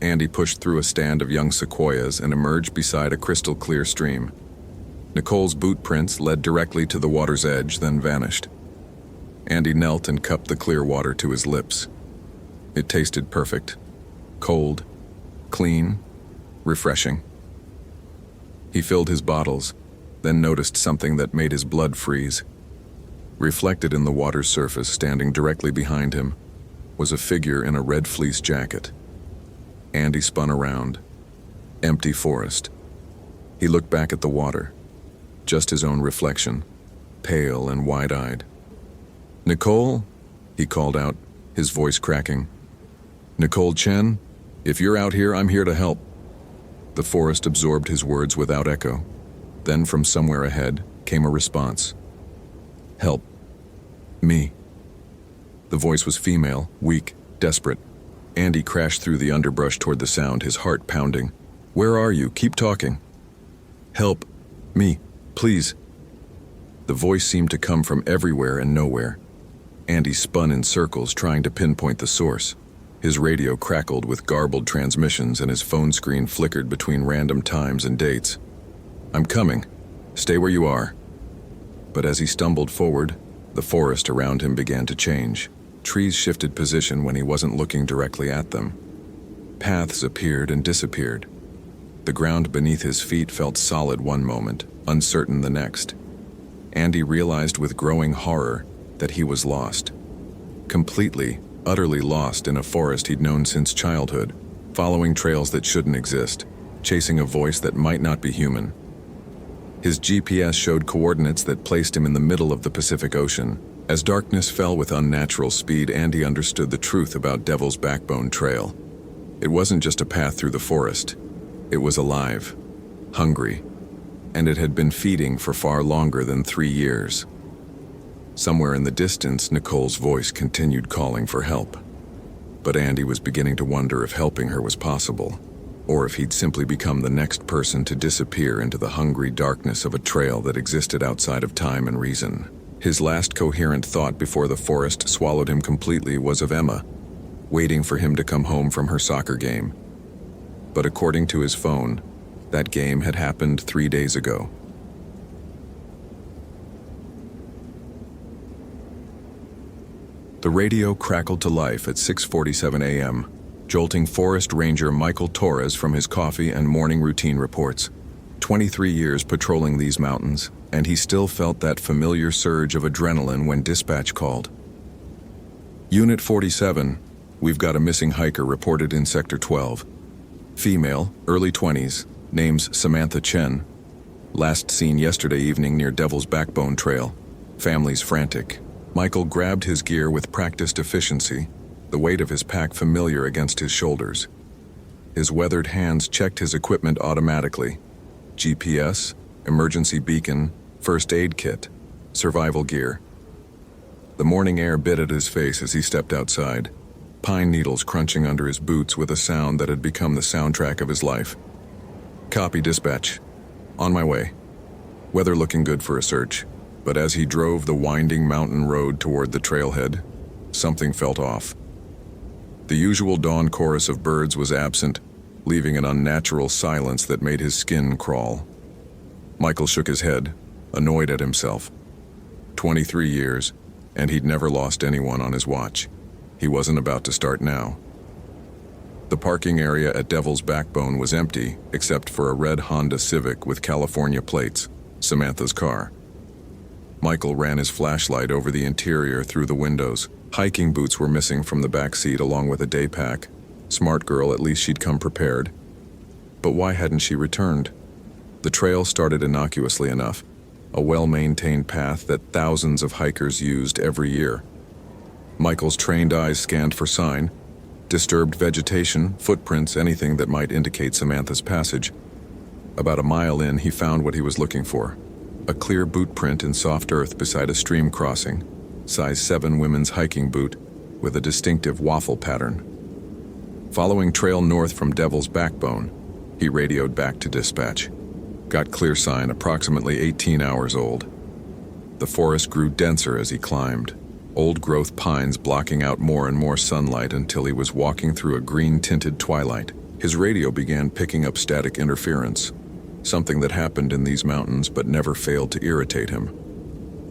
Andy pushed through a stand of young sequoias and emerged beside a crystal-clear stream. Nicole's boot prints led directly to the water's edge, then vanished. Andy knelt and cupped the clear water to his lips. It tasted perfect. Cold, clean, refreshing. He filled his bottles, then noticed something that made his blood freeze. Reflected in the water's surface, standing directly behind him, was a figure in a red fleece jacket. Andy spun around. Empty forest. He looked back at the water. Just his own reflection, pale and wide-eyed. "Nicole?" he called out, his voice cracking. "Nicole Chen? If you're out here, I'm here to help." The forest absorbed his words without echo. Then from somewhere ahead came a response. "Help. Me." The voice was female, weak, desperate. Andy crashed through the underbrush toward the sound, his heart pounding. "Where are you? Keep talking." "Help. Me. Please." The voice seemed to come from everywhere and nowhere. Andy spun in circles, trying to pinpoint the source. His radio crackled with garbled transmissions, and his phone screen flickered between random times and dates. "I'm coming. Stay where you are." But as he stumbled forward, the forest around him began to change. Trees shifted position when he wasn't looking directly at them. Paths appeared and disappeared. The ground beneath his feet felt solid one moment, uncertain the next. Andy realized with growing horror that he was lost. Completely, utterly lost in a forest he'd known since childhood, following trails that shouldn't exist, chasing a voice that might not be human. His GPS showed coordinates that placed him in the middle of the Pacific Ocean. As darkness fell with unnatural speed, Andy understood the truth about Devil's Backbone Trail. It wasn't just a path through the forest. It was alive, hungry, and it had been feeding for far longer than 3 years. Somewhere in the distance, Nicole's voice continued calling for help. But Andy was beginning to wonder if helping her was possible, or if he'd simply become the next person to disappear into the hungry darkness of a trail that existed outside of time and reason. His last coherent thought before the forest swallowed him completely was of Emma, waiting for him to come home from her soccer game. But according to his phone, that game had happened 3 days ago. The radio crackled to life at 6:47 a.m., jolting Forest Ranger Michael Torres from his coffee and morning routine reports. 23 years patrolling these mountains, and he still felt that familiar surge of adrenaline when dispatch called. Unit 47, we've got a missing hiker reported in Sector 12. Female, early 20s, name's Samantha Chen. Last seen yesterday evening near Devil's Backbone Trail. Family's frantic. Michael grabbed his gear with practiced efficiency, the weight of his pack familiar against his shoulders. His weathered hands checked his equipment automatically. GPS, emergency beacon, first aid kit, survival gear. The morning air bit at his face as he stepped outside, pine needles crunching under his boots with a sound that had become the soundtrack of his life. Copy dispatch. On my way. Weather looking good for a search, but as he drove the winding mountain road toward the trailhead, something felt off. The usual dawn chorus of birds was absent, leaving an unnatural silence that made his skin crawl. Michael shook his head, annoyed at himself. 23 years, and he'd never lost anyone on his watch. He wasn't about to start now. The parking area at Devil's Backbone was empty, except for a red Honda Civic with California plates, Samantha's car. Michael ran his flashlight over the interior through the windows. Hiking boots were missing from the back seat along with a day pack. Smart girl, at least she'd come prepared. But why hadn't she returned? The trail started innocuously enough, a well-maintained path that thousands of hikers used every year. Michael's trained eyes scanned for sign, disturbed vegetation, footprints, anything that might indicate Samantha's passage. About a mile in, he found what he was looking for. A clear boot print in soft earth beside a stream crossing, size 7 women's hiking boot with a distinctive waffle pattern. Following trail north from Devil's Backbone, he radioed back to dispatch. Got clear sign approximately 18 hours old. The forest grew denser as he climbed, old-growth pines blocking out more and more sunlight until he was walking through a green-tinted twilight. His radio began picking up static interference, something that happened in these mountains but never failed to irritate him.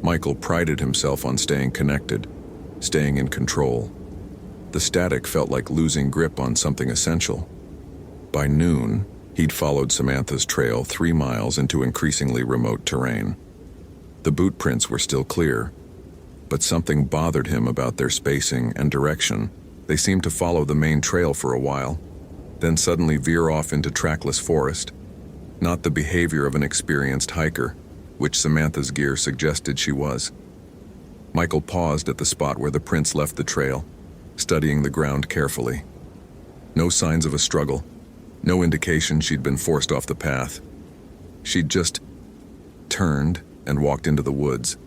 Michael prided himself on staying connected, staying in control. The static felt like losing grip on something essential. By noon, he'd followed Samantha's trail 3 miles into increasingly remote terrain. The boot prints were still clear, but something bothered him about their spacing and direction. They seemed to follow the main trail for a while, then suddenly veer off into trackless forest. Not the behavior of an experienced hiker, which Samantha's gear suggested she was. Michael paused at the spot where the prints left the trail, studying the ground carefully. No signs of a struggle, no indication she'd been forced off the path. She'd just turned and walked into the woods.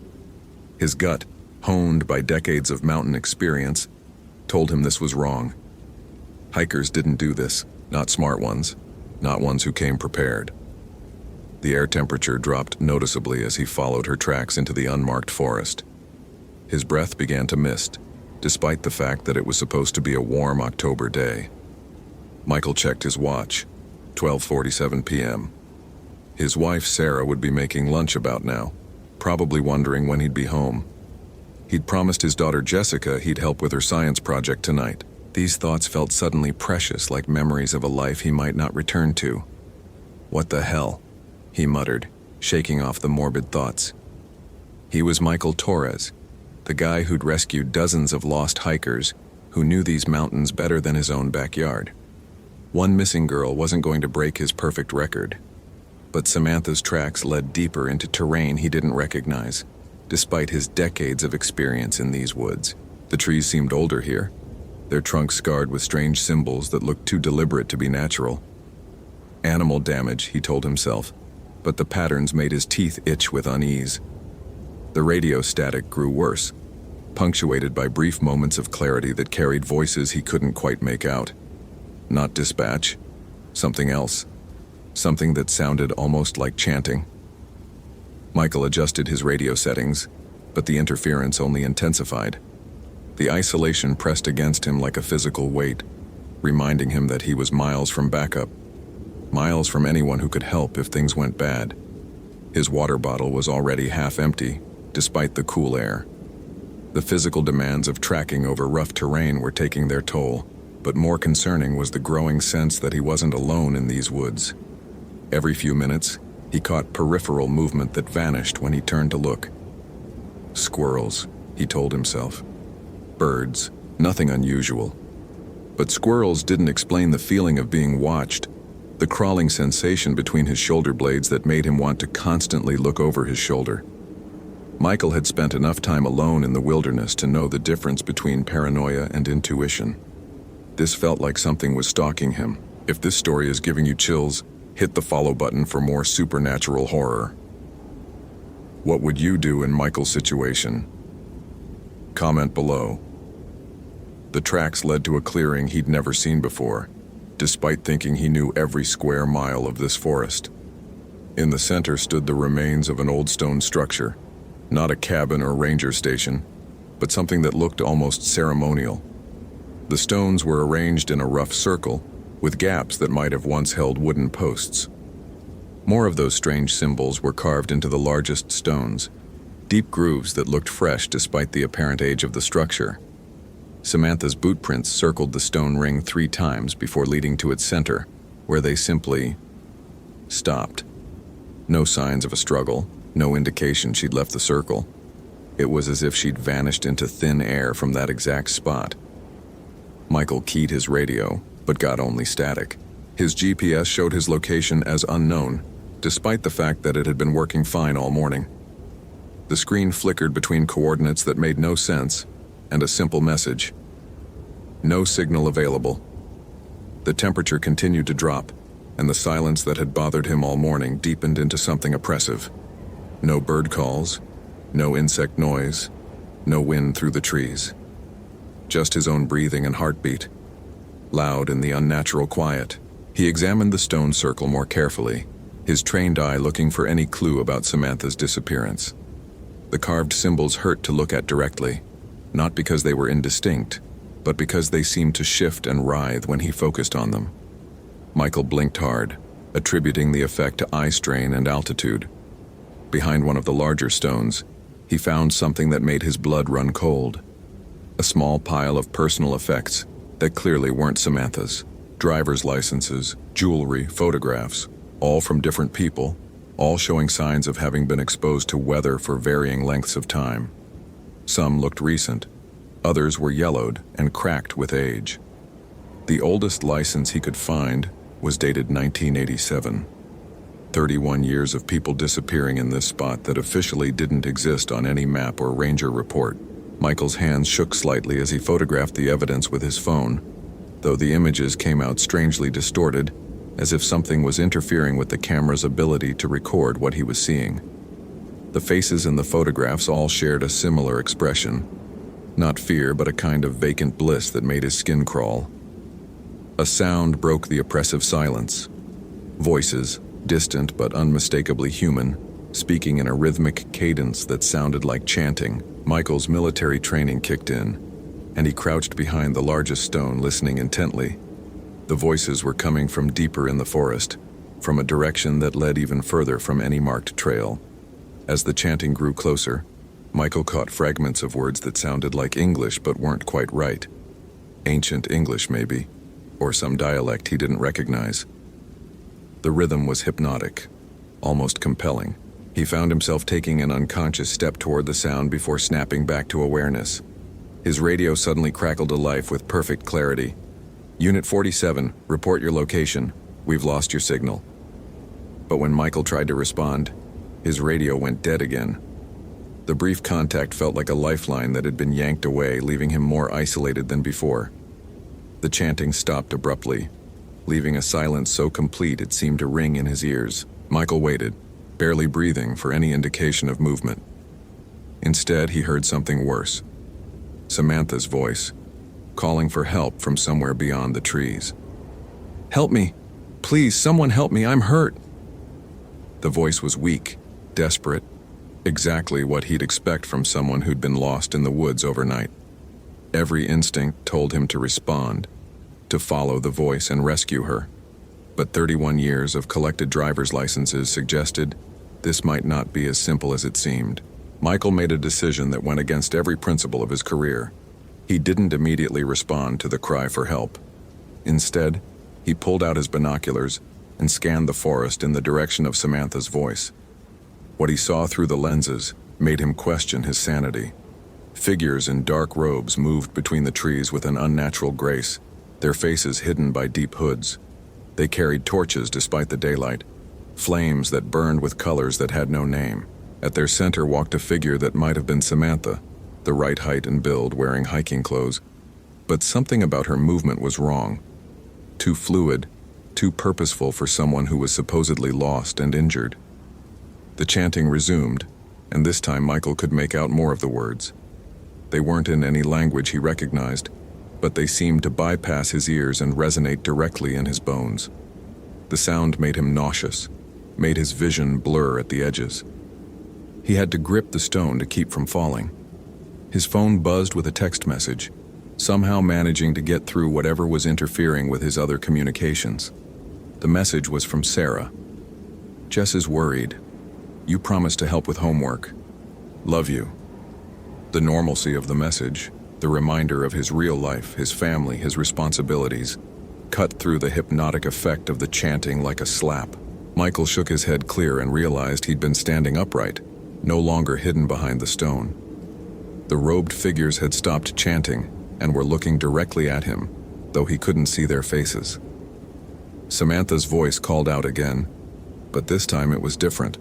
His gut, honed by decades of mountain experience, told him this was wrong. Hikers didn't do this, not smart ones, not ones who came prepared. The air temperature dropped noticeably as he followed her tracks into the unmarked forest. His breath began to mist, despite the fact that it was supposed to be a warm October day. Michael checked his watch, 12:47 p.m. His wife, Sarah, would be making lunch about now, probably wondering when he'd be home. He'd promised his daughter Jessica he'd help with her science project tonight. These thoughts felt suddenly precious, like memories of a life he might not return to. "What the hell?" he muttered, shaking off the morbid thoughts. He was Michael Torres, the guy who'd rescued dozens of lost hikers who knew these mountains better than his own backyard. One missing girl wasn't going to break his perfect record, but Samantha's tracks led deeper into terrain he didn't recognize, despite his decades of experience in these woods. The trees seemed older here, their trunks scarred with strange symbols that looked too deliberate to be natural. Animal damage, he told himself, but the patterns made his teeth itch with unease. The radio static grew worse, punctuated by brief moments of clarity that carried voices he couldn't quite make out. Not dispatch, something else, something that sounded almost like chanting. Michael adjusted his radio settings, but the interference only intensified. The isolation pressed against him like a physical weight, reminding him that he was miles from backup, miles from anyone who could help if things went bad. His water bottle was already half empty, despite the cool air. The physical demands of tracking over rough terrain were taking their toll, but more concerning was the growing sense that he wasn't alone in these woods. Every few minutes, he caught peripheral movement that vanished when he turned to look. Squirrels, he told himself. Birds, nothing unusual. But squirrels didn't explain the feeling of being watched, the crawling sensation between his shoulder blades that made him want to constantly look over his shoulder. Michael had spent enough time alone in the wilderness to know the difference between paranoia and intuition. This felt like something was stalking him. If this story is giving you chills, hit the follow button for more supernatural horror. What would you do in Michael's situation? Comment below. The tracks led to a clearing he'd never seen before, despite thinking he knew every square mile of this forest. In the center stood the remains of an old stone structure, not a cabin or ranger station, but something that looked almost ceremonial. The stones were arranged in a rough circle, with gaps that might have once held wooden posts. More of those strange symbols were carved into the largest stones, deep grooves that looked fresh despite the apparent age of the structure. Samantha's boot prints circled the stone ring 3 times before leading to its center, where they simply stopped. No signs of a struggle, no indication she'd left the circle. It was as if she'd vanished into thin air from that exact spot. Michael keyed his radio, but got only static. His GPS showed his location as unknown, despite the fact that it had been working fine all morning. The screen flickered between coordinates that made no sense, and a simple message. No signal available. The temperature continued to drop, and the silence that had bothered him all morning deepened into something oppressive. No bird calls, no insect noise, no wind through the trees. Just his own breathing and heartbeat, loud in the unnatural quiet. He examined the stone circle more carefully, his trained eye looking for any clue about Samantha's disappearance. The carved symbols hurt to look at directly, not because they were indistinct, but because they seemed to shift and writhe when he focused on them. Michael blinked hard, attributing the effect to eye strain and altitude. Behind one of the larger stones, he found something that made his blood run cold. A small pile of personal effects that clearly weren't Samantha's. Driver's licenses, jewelry, photographs, all from different people, all showing signs of having been exposed to weather for varying lengths of time. Some looked recent, others were yellowed and cracked with age. The oldest license he could find was dated 1987. 31 years of people disappearing in this spot that officially didn't exist on any map or ranger report. Michael's hands shook slightly as he photographed the evidence with his phone, though the images came out strangely distorted, as if something was interfering with the camera's ability to record what he was seeing. The faces in the photographs all shared a similar expression. Not fear, but a kind of vacant bliss that made his skin crawl. A sound broke the oppressive silence. Voices, distant but unmistakably human, speaking in a rhythmic cadence that sounded like chanting. Michael's military training kicked in, and he crouched behind the largest stone listening intently. The voices were coming from deeper in the forest, from a direction that led even further from any marked trail. As the chanting grew closer, Michael caught fragments of words that sounded like English but weren't quite right. Ancient English, maybe, or some dialect he didn't recognize. The rhythm was hypnotic, almost compelling. He found himself taking an unconscious step toward the sound before snapping back to awareness. His radio suddenly crackled to life with perfect clarity. "Unit 47, report your location. We've lost your signal." But when Michael tried to respond, his radio went dead again. The brief contact felt like a lifeline that had been yanked away, leaving him more isolated than before. The chanting stopped abruptly, leaving a silence so complete it seemed to ring in his ears. Michael waited, barely breathing for any indication of movement. Instead, he heard something worse. Samantha's voice, calling for help from somewhere beyond the trees. "Help me! Please, someone help me! I'm hurt!" The voice was weak, desperate, exactly what he'd expect from someone who'd been lost in the woods overnight. Every instinct told him to respond, to follow the voice and rescue her. But 31 years of collected driver's licenses suggested this might not be as simple as it seemed. Michael made a decision that went against every principle of his career. He didn't immediately respond to the cry for help. Instead, he pulled out his binoculars and scanned the forest in the direction of Samantha's voice. What he saw through the lenses made him question his sanity. Figures in dark robes moved between the trees with an unnatural grace, their faces hidden by deep hoods. They carried torches despite the daylight, flames that burned with colors that had no name. At their center walked a figure that might have been Samantha, the right height and build, wearing hiking clothes. But something about her movement was wrong. Too fluid, too purposeful for someone who was supposedly lost and injured. The chanting resumed, and this time Michael could make out more of the words. They weren't in any language he recognized, but they seemed to bypass his ears and resonate directly in his bones. The sound made him nauseous, made his vision blur at the edges. He had to grip the stone to keep from falling. His phone buzzed with a text message, somehow managing to get through whatever was interfering with his other communications. The message was from Sarah. "Jess is worried. You promised to help with homework. Love you." The normalcy of the message, the reminder of his real life, his family, his responsibilities, cut through the hypnotic effect of the chanting like a slap. Michael shook his head clear and realized he'd been standing upright, no longer hidden behind the stone. The robed figures had stopped chanting and were looking directly at him, though he couldn't see their faces. Samantha's voice called out again, but this time it was different.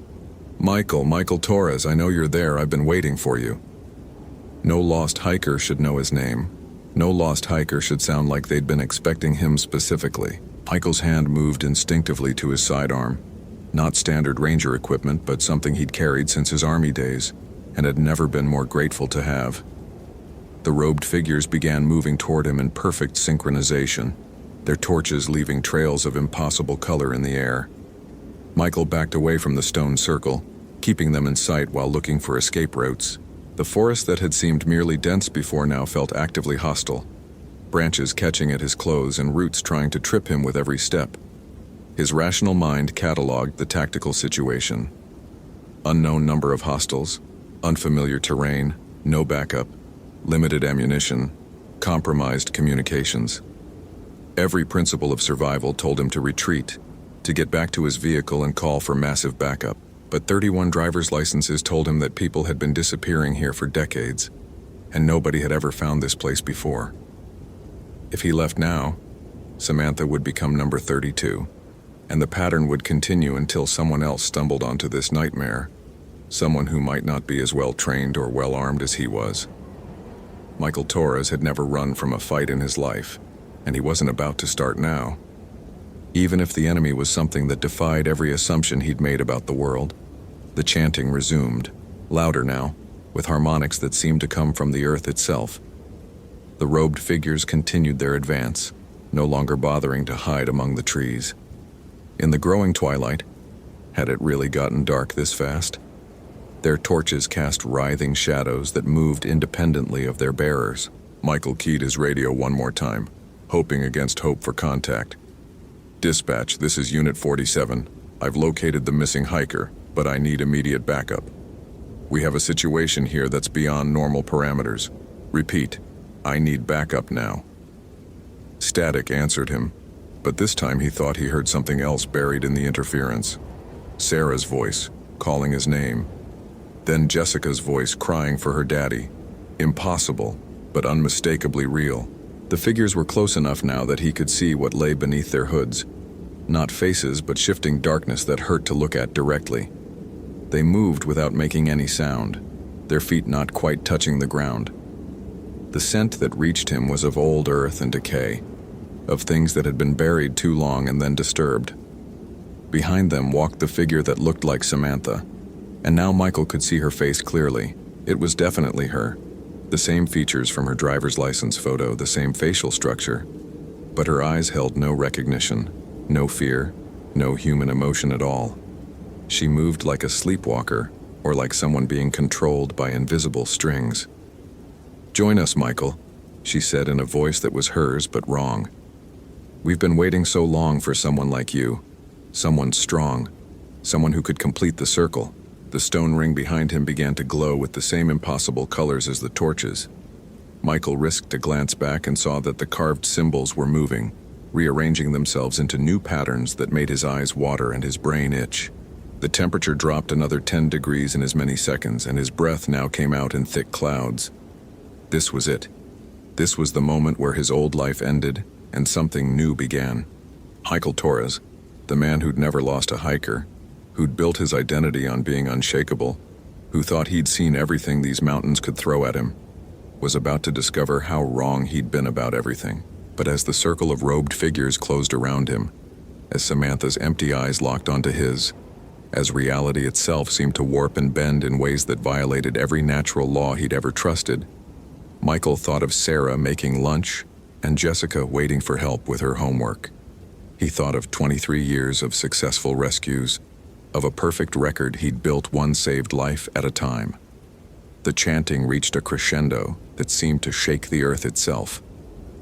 Michael Torres, I know you're there. I've been waiting for you." No lost hiker should know his name. No lost hiker should sound like they'd been expecting him specifically. Michael's hand moved instinctively to his sidearm. Not standard ranger equipment, but something he'd carried since his army days, and had never been more grateful to have. The robed figures began moving toward him in perfect synchronization, their torches leaving trails of impossible color in the air. Michael backed away from the stone circle, keeping them in sight while looking for escape routes. The forest that had seemed merely dense before now felt actively hostile, branches catching at his clothes and roots trying to trip him with every step. His rational mind cataloged the tactical situation. Unknown number of hostiles, unfamiliar terrain, no backup, limited ammunition, compromised communications. Every principle of survival told him to retreat, to get back to his vehicle and call for massive backup. But 31 driver's licenses told him that people had been disappearing here for decades, and nobody had ever found this place before. If he left now, Samantha would become number 32, and the pattern would continue until someone else stumbled onto this nightmare, someone who might not be as well trained or well armed as he was. Michael Torres had never run from a fight in his life, and he wasn't about to start now. Even if the enemy was something that defied every assumption he'd made about the world. The chanting resumed, louder now, with harmonics that seemed to come from the earth itself. The robed figures continued their advance, no longer bothering to hide among the trees. In the growing twilight, had it really gotten dark this fast? Their torches cast writhing shadows that moved independently of their bearers. Michael keyed his radio one more time, hoping against hope for contact. Dispatch, this is Unit 47. I've located the missing hiker, but I need immediate backup. We have a situation here that's beyond normal parameters. Repeat, I need backup now. Static answered him, but this time he thought he heard something else buried in the interference. Sarah's voice, calling his name. Then Jessica's voice crying for her daddy. Impossible, but unmistakably real. The figures were close enough now that he could see what lay beneath their hoods. Not faces, but shifting darkness that hurt to look at directly. They moved without making any sound, their feet not quite touching the ground. The scent that reached him was of old earth and decay, of things that had been buried too long and then disturbed. Behind them walked the figure that looked like Samantha, and now Michael could see her face clearly. It was definitely her. The same features from her driver's license photo, the same facial structure, but her eyes held no recognition, no fear, no human emotion at all. She moved like a sleepwalker, or like someone being controlled by invisible strings. "Join us, Michael," she said in a voice that was hers but wrong. "We've been waiting so long for someone like you, someone strong, someone who could complete the circle." The stone ring behind him began to glow with the same impossible colors as the torches. Michael risked a glance back and saw that the carved symbols were moving, rearranging themselves into new patterns that made his eyes water and his brain itch. The temperature dropped another 10 degrees in as many seconds, and his breath now came out in thick clouds. This was it. This was the moment where his old life ended and something new began. Michael Torres, the man who'd never lost a hiker, who'd built his identity on being unshakable, who thought he'd seen everything these mountains could throw at him, was about to discover how wrong he'd been about everything. But as the circle of robed figures closed around him, as Samantha's empty eyes locked onto his, as reality itself seemed to warp and bend in ways that violated every natural law he'd ever trusted, Michael thought of Sarah making lunch and Jessica waiting for help with her homework. He thought of 23 years of successful rescues, of a perfect record he'd built one saved life at a time. The chanting reached a crescendo that seemed to shake the earth itself.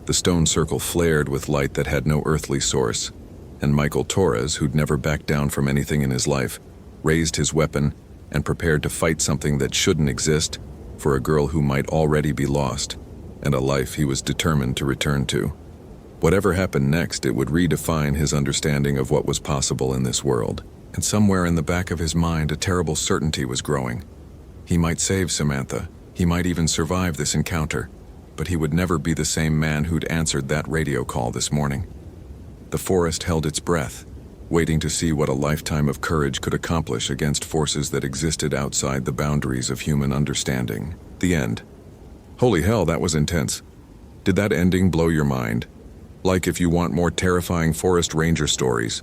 The stone circle flared with light that had no earthly source, and Michael Torres, who'd never backed down from anything in his life, raised his weapon and prepared to fight something that shouldn't exist for a girl who might already be lost, and a life he was determined to return to. Whatever happened next, it would redefine his understanding of what was possible in this world. And somewhere in the back of his mind, a terrible certainty was growing. He might save Samantha. He might even survive this encounter. But he would never be the same man who'd answered that radio call this morning. The forest held its breath, waiting to see what a lifetime of courage could accomplish against forces that existed outside the boundaries of human understanding. The end. Holy hell, that was intense. Did that ending blow your mind? Like if you want more terrifying forest ranger stories,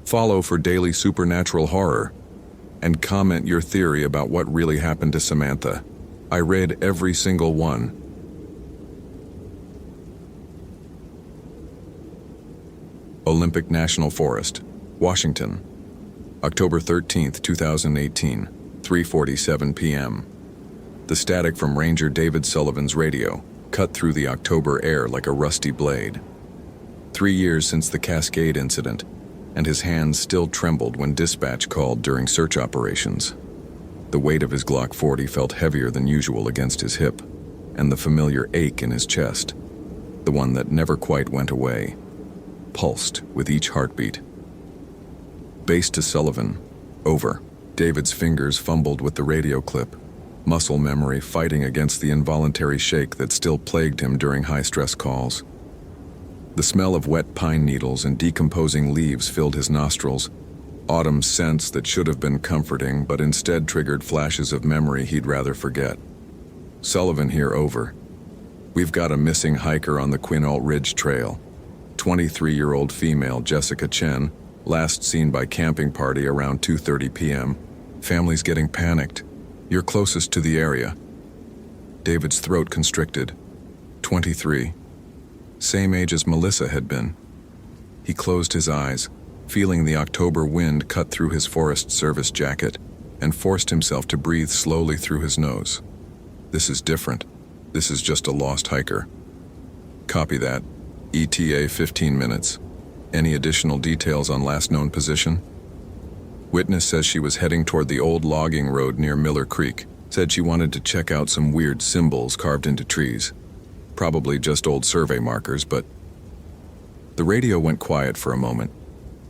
follow for daily supernatural horror, and comment your theory about what really happened to Samantha. I read every single one. Olympic National Forest, Washington, October 13th, 2018, 3:47 p.m. The static from Ranger David Sullivan's radio cut through the October air like a rusty blade. 3 years since the Cascade incident, and his hands still trembled when dispatch called during search operations. The weight of his Glock 40 felt heavier than usual against his hip, and the familiar ache in his chest, the one that never quite went away, pulsed with each heartbeat. Base to Sullivan. Over. David's fingers fumbled with the radio clip, muscle memory fighting against the involuntary shake that still plagued him during high-stress calls. The smell of wet pine needles and decomposing leaves filled his nostrils, autumn scents that should have been comforting but instead triggered flashes of memory he'd rather forget. Sullivan here, over. We've got a missing hiker on the Quinault Ridge Trail. 23-year-old female Jessica Chen, last seen by camping party around 2:30 p.m. Family's getting panicked. You're closest to the area. David's throat constricted. 23. Same age as Melissa had been. He closed his eyes, feeling the October wind cut through his Forest Service jacket, and forced himself to breathe slowly through his nose. This is different. This is just a lost hiker. Copy that. ETA 15 minutes. Any additional details on last known position? Witness says she was heading toward the old logging road near Miller Creek. Said she wanted to check out some weird symbols carved into trees. Probably just old survey markers, but... The radio went quiet for a moment,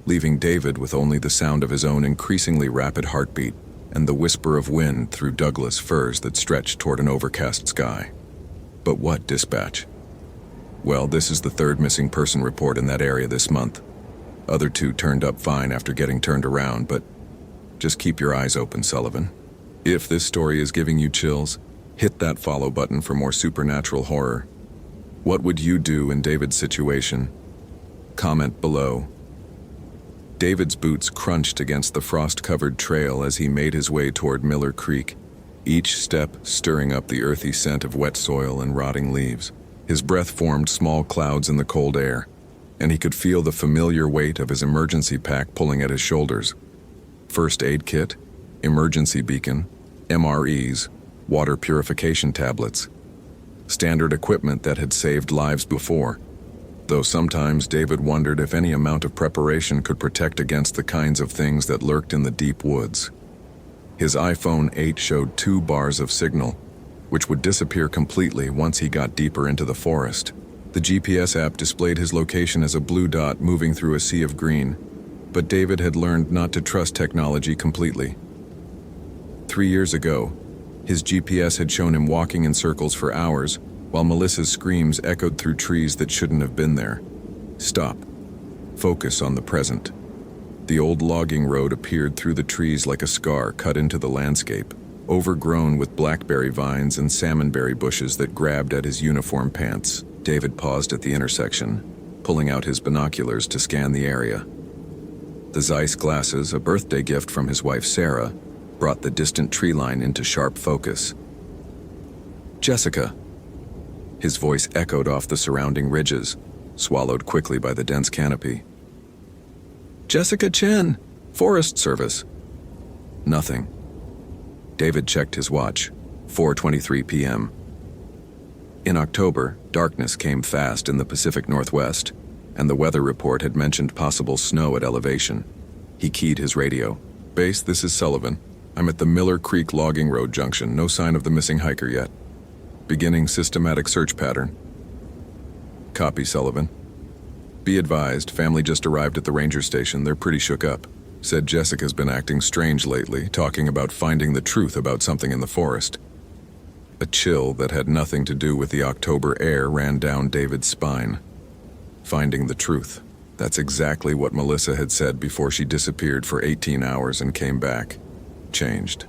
leaving David with only the sound of his own increasingly rapid heartbeat and the whisper of wind through Douglas firs that stretched toward an overcast sky. But what dispatch? Well, this is the third missing person report in that area this month. Other two turned up fine after getting turned around, but just keep your eyes open, Sullivan. If this story is giving you chills, hit that follow button for more supernatural horror. What would you do in David's situation? Comment below. David's boots crunched against the frost-covered trail as he made his way toward Miller Creek, each step stirring up the earthy scent of wet soil and rotting leaves. His breath formed small clouds in the cold air, and he could feel the familiar weight of his emergency pack pulling at his shoulders. First aid kit, emergency beacon, MREs, water purification tablets. Standard equipment that had saved lives before, though sometimes David wondered if any amount of preparation could protect against the kinds of things that lurked in the deep woods. His iPhone 8 showed 2 bars of signal, which would disappear completely once he got deeper into the forest. The GPS app displayed his location as a blue dot moving through a sea of green, but David had learned not to trust technology completely. 3 years ago, his GPS had shown him walking in circles for hours, while Melissa's screams echoed through trees that shouldn't have been there. Stop. Focus on the present. The old logging road appeared through the trees like a scar cut into the landscape, overgrown with blackberry vines and salmonberry bushes that grabbed at his uniform pants. David paused at the intersection, pulling out his binoculars to scan the area. The Zeiss glasses, a birthday gift from his wife Sarah, brought the distant tree line into sharp focus. Jessica. His voice echoed off the surrounding ridges, swallowed quickly by the dense canopy. Jessica Chen, Forest Service. Nothing. David checked his watch, 4:23 p.m. In October, darkness came fast in the Pacific Northwest, and the weather report had mentioned possible snow at elevation. He keyed his radio. Base, this is Sullivan. I'm at the Miller Creek Logging Road junction. No sign of the missing hiker yet. Beginning systematic search pattern. Copy, Sullivan. Be advised, family just arrived at the ranger station. They're pretty shook up. Said Jessica's been acting strange lately, talking about finding the truth about something in the forest. A chill that had nothing to do with the October air ran down David's spine. Finding the truth. That's exactly what Melissa had said before she disappeared for 18 hours and came back. Changed.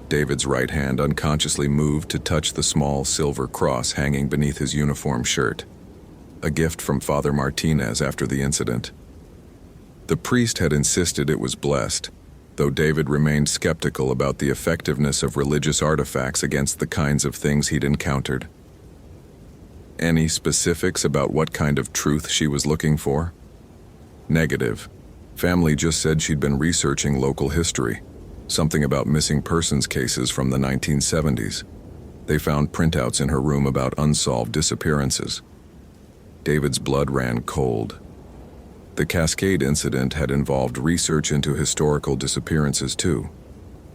David's right hand unconsciously moved to touch the small silver cross hanging beneath his uniform shirt. A gift from Father Martinez after the incident. The priest had insisted it was blessed, though David remained skeptical about the effectiveness of religious artifacts against the kinds of things he'd encountered. Any specifics about what kind of truth she was looking for? Negative. Family just said she'd been researching local history, something about missing persons cases from the 1970s. They found printouts in her room about unsolved disappearances. David's blood ran cold. The Cascade incident had involved research into historical disappearances too.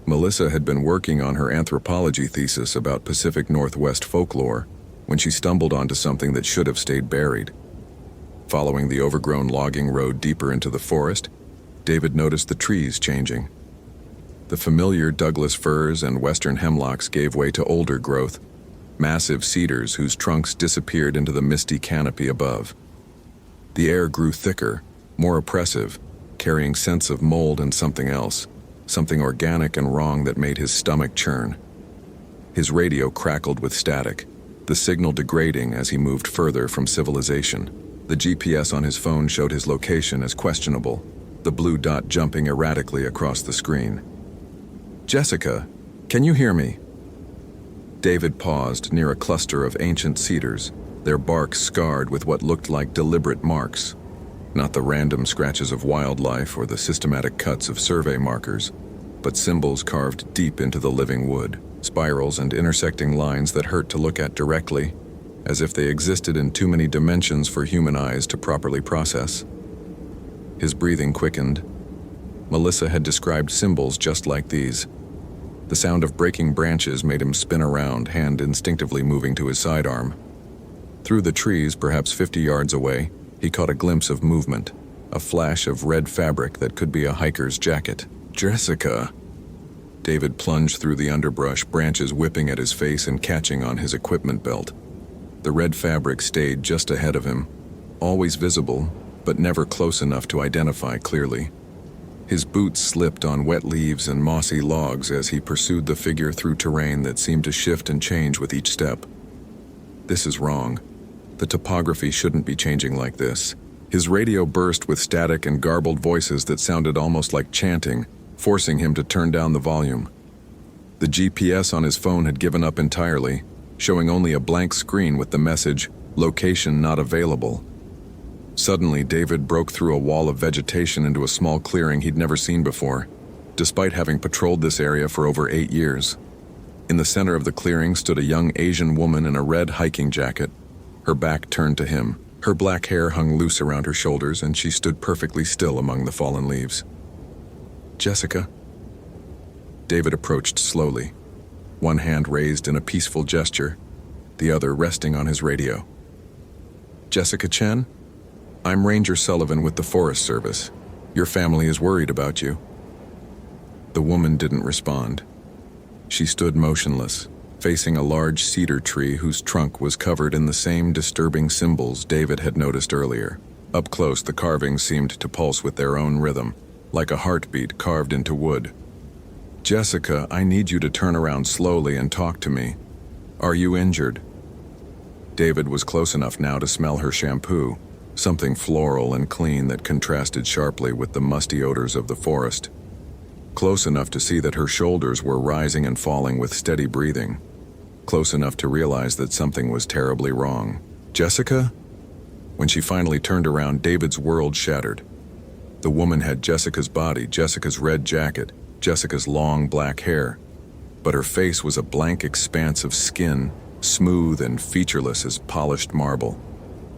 Melissa had been working on her anthropology thesis about Pacific Northwest folklore when she stumbled onto something that should have stayed buried. Following the overgrown logging road deeper into the forest, David noticed the trees changing. The familiar Douglas firs and western hemlocks gave way to older growth, massive cedars whose trunks disappeared into the misty canopy above. The air grew thicker, more oppressive, carrying scents of mold and something else, something organic and wrong that made his stomach churn. His radio crackled with static, the signal degrading as he moved further from civilization. The GPS on his phone showed his location as questionable, the blue dot jumping erratically across the screen. Jessica, can you hear me? David paused near a cluster of ancient cedars, their bark scarred with what looked like deliberate marks. Not the random scratches of wildlife or the systematic cuts of survey markers, but symbols carved deep into the living wood, spirals and intersecting lines that hurt to look at directly, as if they existed in too many dimensions for human eyes to properly process. His breathing quickened. Melissa had described symbols just like these. The sound of breaking branches made him spin around, hand instinctively moving to his sidearm. Through the trees, perhaps 50 yards away, he caught a glimpse of movement, a flash of red fabric that could be a hiker's jacket. Jessica! David plunged through the underbrush, branches whipping at his face and catching on his equipment belt. The red fabric stayed just ahead of him, always visible, but never close enough to identify clearly. His boots slipped on wet leaves and mossy logs as he pursued the figure through terrain that seemed to shift and change with each step. This is wrong. The topography shouldn't be changing like this. His radio burst with static and garbled voices that sounded almost like chanting, forcing him to turn down the volume. The GPS on his phone had given up entirely, showing only a blank screen with the message, "Location not available." Suddenly, David broke through a wall of vegetation into a small clearing he'd never seen before, despite having patrolled this area for over 8 years. In the center of the clearing stood a young Asian woman in a red hiking jacket, her back turned to him. Her black hair hung loose around her shoulders, and she stood perfectly still among the fallen leaves. "Jessica?" David approached slowly, one hand raised in a peaceful gesture, the other resting on his radio. "Jessica Chen? I'm Ranger Sullivan with the Forest Service. Your family is worried about you." The woman didn't respond. She stood motionless, facing a large cedar tree whose trunk was covered in the same disturbing symbols David had noticed earlier. Up close, the carvings seemed to pulse with their own rhythm, like a heartbeat carved into wood. "Jessica, I need you to turn around slowly and talk to me. Are you injured?" David was close enough now to smell her shampoo, something floral and clean that contrasted sharply with the musty odors of the forest. Close enough to see that her shoulders were rising and falling with steady breathing. Close enough to realize that something was terribly wrong. "Jessica?" When she finally turned around, David's world shattered. The woman had Jessica's body, Jessica's red jacket, Jessica's long black hair, but her face was a blank expanse of skin, smooth and featureless as polished marble.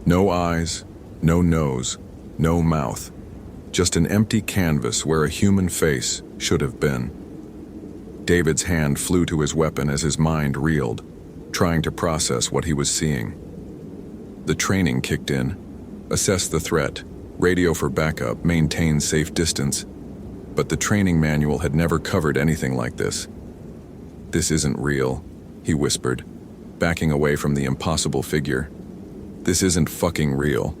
No eyes, no nose, no mouth, just an empty canvas where a human face should have been. David's hand flew to his weapon as his mind reeled, trying to process what he was seeing. The training kicked in. Assess the threat, radio for backup, maintain safe distance, but the training manual had never covered anything like this. "This isn't real," he whispered, backing away from the impossible figure. "This isn't fucking real."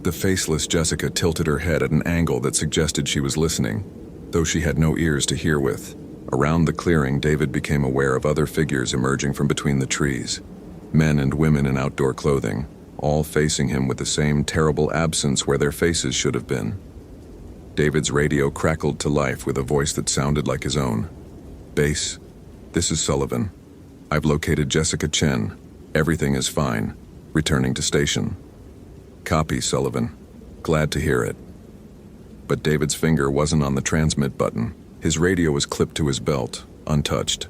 The faceless Jessica tilted her head at an angle that suggested she was listening, though she had no ears to hear with. Around the clearing, David became aware of other figures emerging from between the trees. Men and women in outdoor clothing, all facing him with the same terrible absence where their faces should have been. David's radio crackled to life with a voice that sounded like his own. "Base, this is Sullivan. I've located Jessica Chen. Everything is fine. Returning to station." "Copy, Sullivan. Glad to hear it." But David's finger wasn't on the transmit button. His radio was clipped to his belt, untouched.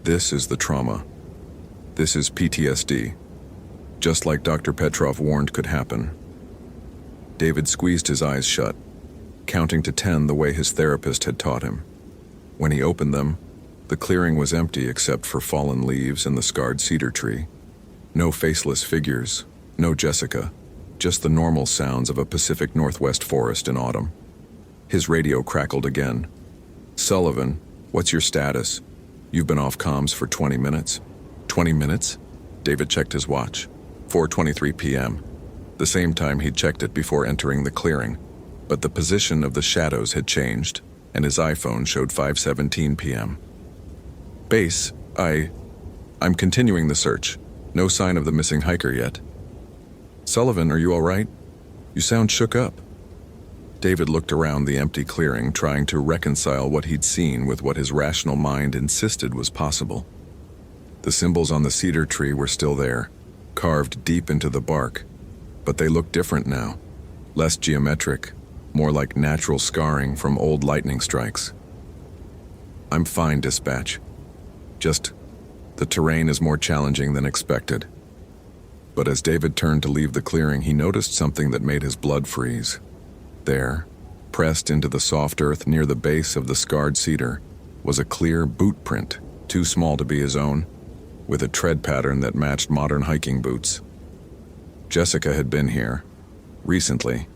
This is the trauma. This is PTSD. Just like Dr. Petrov warned could happen. David squeezed his eyes shut, counting to 10 the way his therapist had taught him. When he opened them, the clearing was empty except for fallen leaves and the scarred cedar tree. No faceless figures, no Jessica, just the normal sounds of a Pacific Northwest forest in autumn. His radio crackled again. "Sullivan, what's your status? You've been off comms for 20 minutes. 20 minutes? David checked his watch. 4:23 p.m. The same time he'd checked it before entering the clearing. But the position of the shadows had changed, and his iPhone showed 5:17 p.m. "Base, I'm continuing the search. No sign of the missing hiker yet." "Sullivan, are you all right? You sound shook up." David looked around the empty clearing, trying to reconcile what he'd seen with what his rational mind insisted was possible. The symbols on the cedar tree were still there, carved deep into the bark, but they looked different now. Less geometric, more like natural scarring from old lightning strikes. "I'm fine, dispatch. Just, the terrain is more challenging than expected." But as David turned to leave the clearing, he noticed something that made his blood freeze. There, pressed into the soft earth near the base of the scarred cedar, was a clear boot print, too small to be his own, with a tread pattern that matched modern hiking boots. Jessica had been here, recently,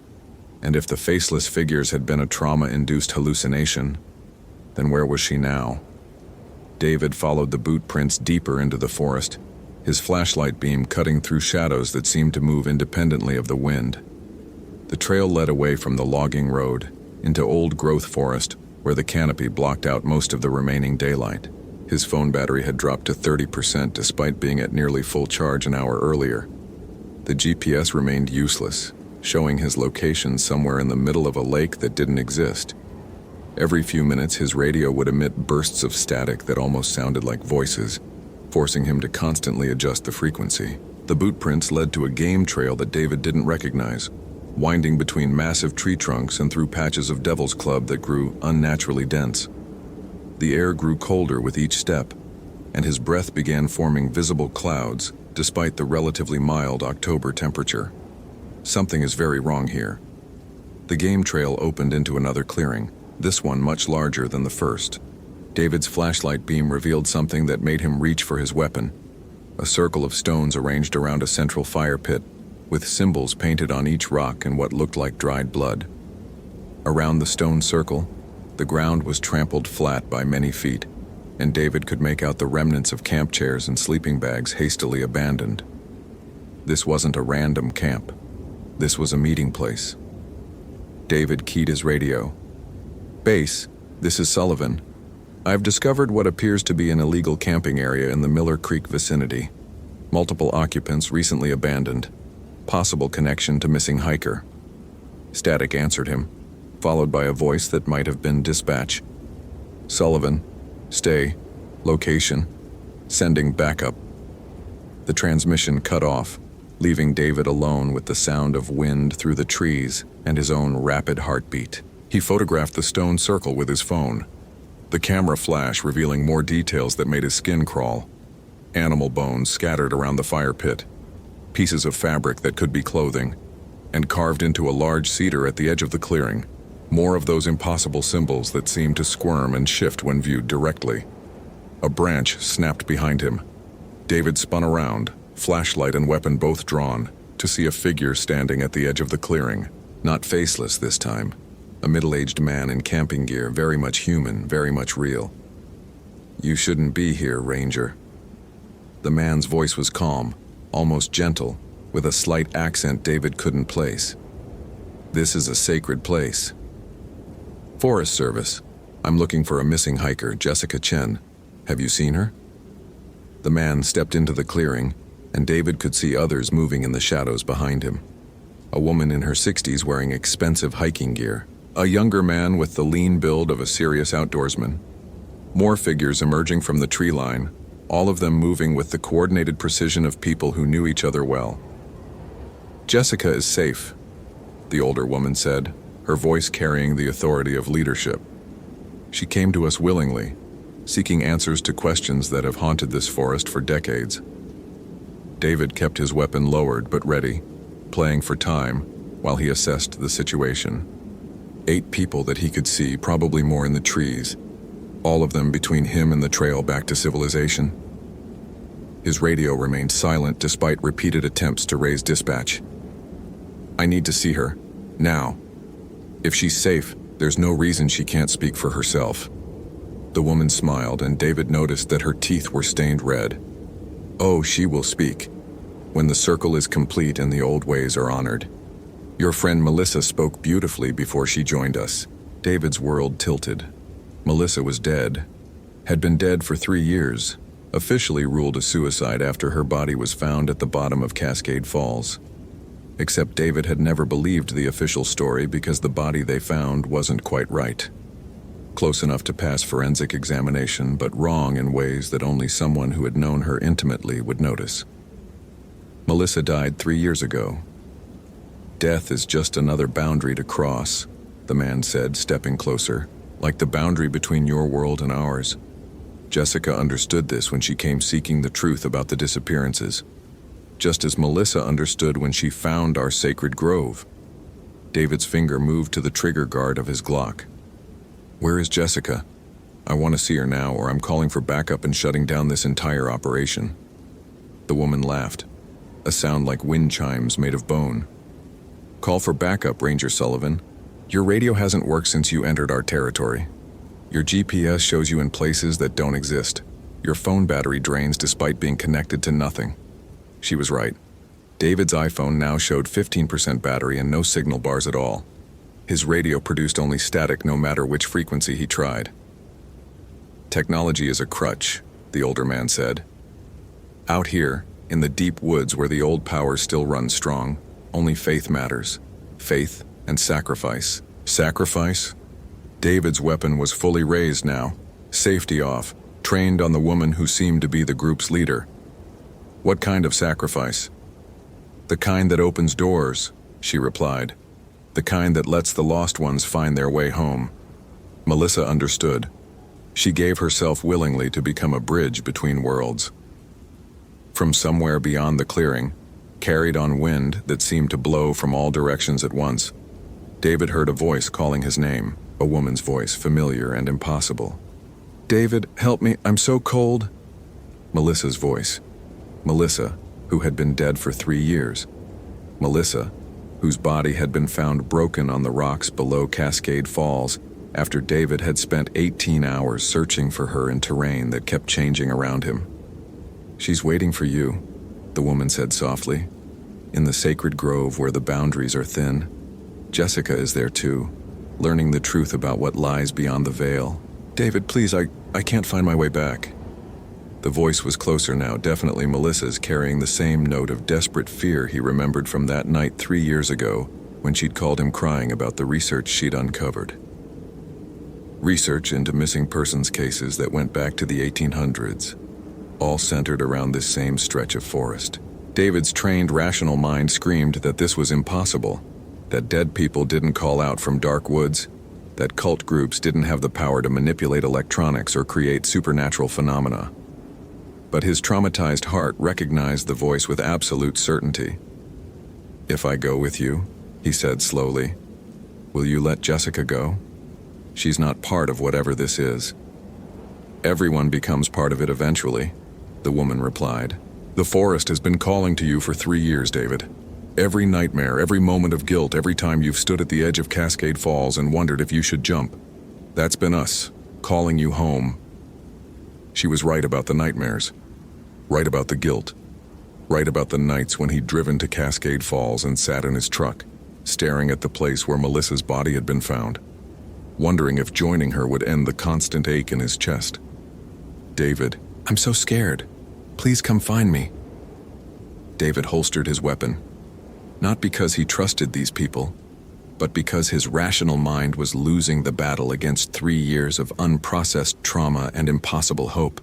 and if the faceless figures had been a trauma-induced hallucination, then where was she now? David followed the boot prints deeper into the forest, his flashlight beam cutting through shadows that seemed to move independently of the wind. The trail led away from the logging road into old-growth forest where the canopy blocked out most of the remaining daylight. His phone battery had dropped to 30% despite being at nearly full charge an hour earlier. The GPS remained useless, showing his location somewhere in the middle of a lake that didn't exist. Every few minutes, his radio would emit bursts of static that almost sounded like voices, forcing him to constantly adjust the frequency. The boot prints led to a game trail that David didn't recognize, winding between massive tree trunks and through patches of devil's club that grew unnaturally dense. The air grew colder with each step, and his breath began forming visible clouds despite the relatively mild October temperature. Something is very wrong here. The game trail opened into another clearing, this one much larger than the first. David's flashlight beam revealed something that made him reach for his weapon, a circle of stones arranged around a central fire pit, with symbols painted on each rock in what looked like dried blood. Around the stone circle, the ground was trampled flat by many feet, and David could make out the remnants of camp chairs and sleeping bags hastily abandoned. This wasn't a random camp. This was a meeting place. David keyed his radio. "Base, this is Sullivan. I've discovered what appears to be an illegal camping area in the Miller Creek vicinity. Multiple occupants recently abandoned. Possible connection to missing hiker." Static answered him, followed by a voice that might have been dispatch. "Sullivan, stay. Location. Sending backup." The transmission cut off, leaving David alone with the sound of wind through the trees and his own rapid heartbeat. He photographed the stone circle with his phone, the camera flash revealing more details that made his skin crawl. Animal bones scattered around the fire pit, pieces of fabric that could be clothing, and carved into a large cedar at the edge of the clearing. More of those impossible symbols that seemed to squirm and shift when viewed directly. A branch snapped behind him. David spun around, flashlight and weapon both drawn, to see a figure standing at the edge of the clearing. Not faceless this time. A middle-aged man in camping gear, very much human, very much real. "You shouldn't be here, Ranger." The man's voice was calm, almost gentle, with a slight accent David couldn't place. "This is a sacred place." "Forest Service. I'm looking for a missing hiker, Jessica Chen. Have you seen her?" The man stepped into the clearing, and David could see others moving in the shadows behind him. A woman in her 60s wearing expensive hiking gear. A younger man with the lean build of a serious outdoorsman. More figures emerging from the tree line, all of them moving with the coordinated precision of people who knew each other well. "Jessica is safe," the older woman said, her voice carrying the authority of leadership. "She came to us willingly, seeking answers to questions that have haunted this forest for decades." David kept his weapon lowered but ready, playing for time while he assessed the situation. 8 people that he could see, probably more in the trees, all of them between him and the trail back to civilization. His radio remained silent despite repeated attempts to raise dispatch. "I need to see her, now. If she's safe, there's no reason she can't speak for herself." The woman smiled, and David noticed that her teeth were stained red. "Oh, she will speak, when the circle is complete and the old ways are honored. Your friend Melissa spoke beautifully before she joined us." David's world tilted. Melissa was dead, had been dead for 3 years, officially ruled a suicide after her body was found at the bottom of Cascade Falls. Except David had never believed the official story because the body they found wasn't quite right. Close enough to pass forensic examination, but wrong in ways that only someone who had known her intimately would notice. Melissa died 3 years ago. "Death is just another boundary to cross," the man said, stepping closer, "like the boundary between your world and ours." Jessica understood this when she came seeking the truth about the disappearances. just as Melissa understood when she found our sacred grove. David's finger moved to the trigger guard of his Glock. "Where is Jessica? I want to see her now, or I'm calling for backup and shutting down this entire operation." The woman laughed, a sound like wind chimes made of bone. "Call for backup, Ranger Sullivan. Your radio hasn't worked since you entered our territory. Your GPS shows you in places that don't exist. Your phone battery drains despite being connected to nothing." She was right. David's iPhone now showed 15% battery and no signal bars at all. His radio produced only static no matter which frequency he tried. "Technology is a crutch," the older man said. "Out here, in the deep woods where the old power still runs strong, only faith matters. Faith and sacrifice." Sacrifice? David's weapon was fully raised now, safety off, trained on the woman who seemed to be the group's leader. "What kind of sacrifice?" "The kind that opens doors," she replied. "The kind that lets the lost ones find their way home." Melissa understood. She gave herself willingly to become a bridge between worlds. From somewhere beyond the clearing, carried on wind that seemed to blow from all directions at once, David heard a voice calling his name, a woman's voice, familiar and impossible. "David, help me, I'm so cold." Melissa's voice. Melissa, who had been dead for 3 years. Melissa, whose body had been found broken on the rocks below Cascade Falls after David had spent 18 hours searching for her in terrain that kept changing around him. "She's waiting for you," the woman said softly. "In the sacred grove where the boundaries are thin. Jessica is there too, learning the truth about what lies beyond the veil." "David, please, I can't find my way back." The voice was closer now, definitely Melissa's, carrying the same note of desperate fear he remembered from that night 3 years ago when she'd called him crying about the research she'd uncovered. Research into missing persons cases that went back to the 1800s, all centered around this same stretch of forest. David's trained, rational mind screamed that this was impossible, that dead people didn't call out from dark woods, that cult groups didn't have the power to manipulate electronics or create supernatural phenomena. But his traumatized heart recognized the voice with absolute certainty. "If I go with you," he said slowly, "will you let Jessica go? She's not part of whatever this is." "Everyone becomes part of it eventually," the woman replied. "The forest has been calling to you for 3 years, David. Every nightmare, every moment of guilt, every time you've stood at the edge of Cascade Falls and wondered if you should jump. That's been us, calling you home." She was right about the nightmares, right about the guilt, right about the nights when he'd driven to Cascade Falls and sat in his truck, staring at the place where Melissa's body had been found, wondering if joining her would end the constant ache in his chest. "David, I'm so scared. Please come find me." David holstered his weapon, not because he trusted these people, but because his rational mind was losing the battle against 3 years of unprocessed trauma and impossible hope.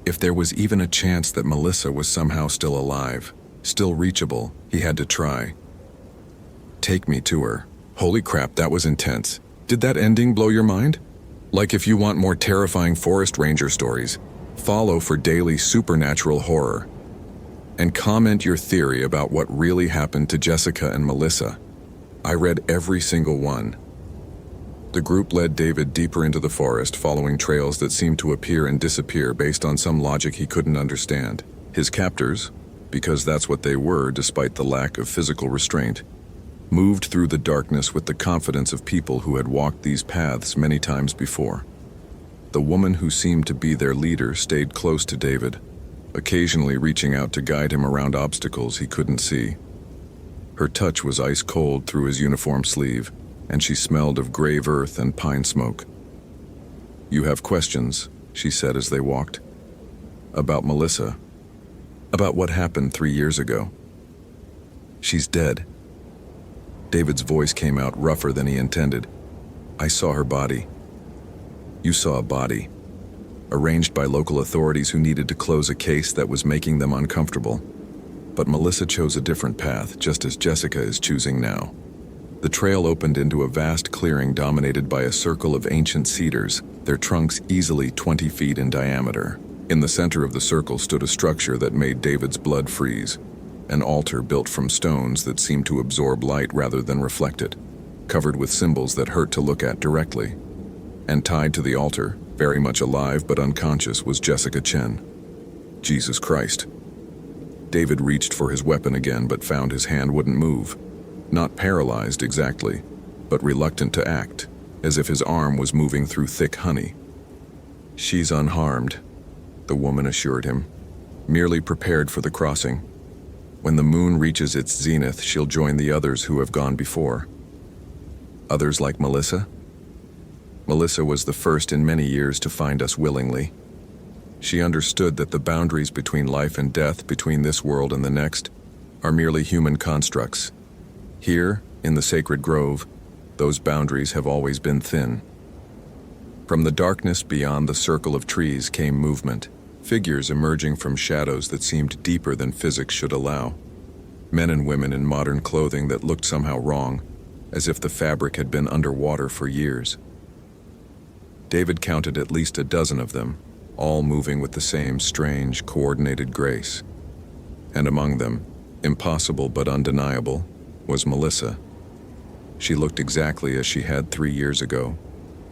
If there was even a chance that Melissa was somehow still alive, still reachable, he had to try. "Take me to her." Holy crap, that was intense. Did that ending blow your mind? Like, if you want more terrifying forest ranger stories, follow for daily supernatural horror. And comment your theory about what really happened to Jessica and Melissa. I read every single one. The group led David deeper into the forest, following trails that seemed to appear and disappear based on some logic he couldn't understand. His captors, because that's what they were despite the lack of physical restraint, moved through the darkness with the confidence of people who had walked these paths many times before. The woman who seemed to be their leader stayed close to David, occasionally reaching out to guide him around obstacles he couldn't see. Her touch was ice cold through his uniform sleeve, and she smelled of grave earth and pine smoke. "You have questions," she said as they walked. "About Melissa. About what happened 3 years ago." "She's dead." David's voice came out rougher than he intended. "I saw her body." "You saw a body. Arranged by local authorities who needed to close a case that was making them uncomfortable. But Melissa chose a different path, just as Jessica is choosing now." The trail opened into a vast clearing dominated by a circle of ancient cedars, their trunks easily 20 feet in diameter. In the center of the circle stood a structure that made David's blood freeze. an altar built from stones that seemed to absorb light rather than reflect it, covered with symbols that hurt to look at directly. And tied to the altar, very much alive but unconscious, was Jessica Chen. Jesus Christ. David reached for his weapon again but found his hand wouldn't move. Not paralyzed exactly, but reluctant to act, as if his arm was moving through thick honey. "She's unharmed," the woman assured him, "merely prepared for the crossing. When the moon reaches its zenith, she'll join the others who have gone before." Others like Melissa? Melissa was the first in many years to find us willingly. She understood that the boundaries between life and death, between this world and the next, are merely human constructs. Here, in the sacred grove, those boundaries have always been thin. From the darkness beyond the circle of trees came movement, figures emerging from shadows that seemed deeper than physics should allow. Men and women in modern clothing that looked somehow wrong, as if the fabric had been underwater for years. David counted at least a dozen of them, all moving with the same strange, coordinated grace. And among them, impossible but undeniable, was Melissa. She looked exactly as she had 3 years ago.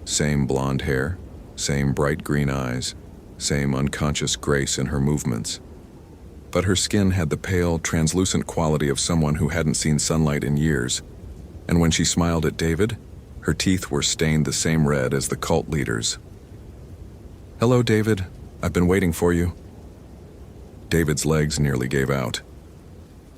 Same blonde hair, same bright green eyes, same unconscious grace in her movements. But her skin had the pale, translucent quality of someone who hadn't seen sunlight in years. And when she smiled at David, her teeth were stained the same red as the cult leaders. "Hello, David. I've been waiting for you." David's legs nearly gave out.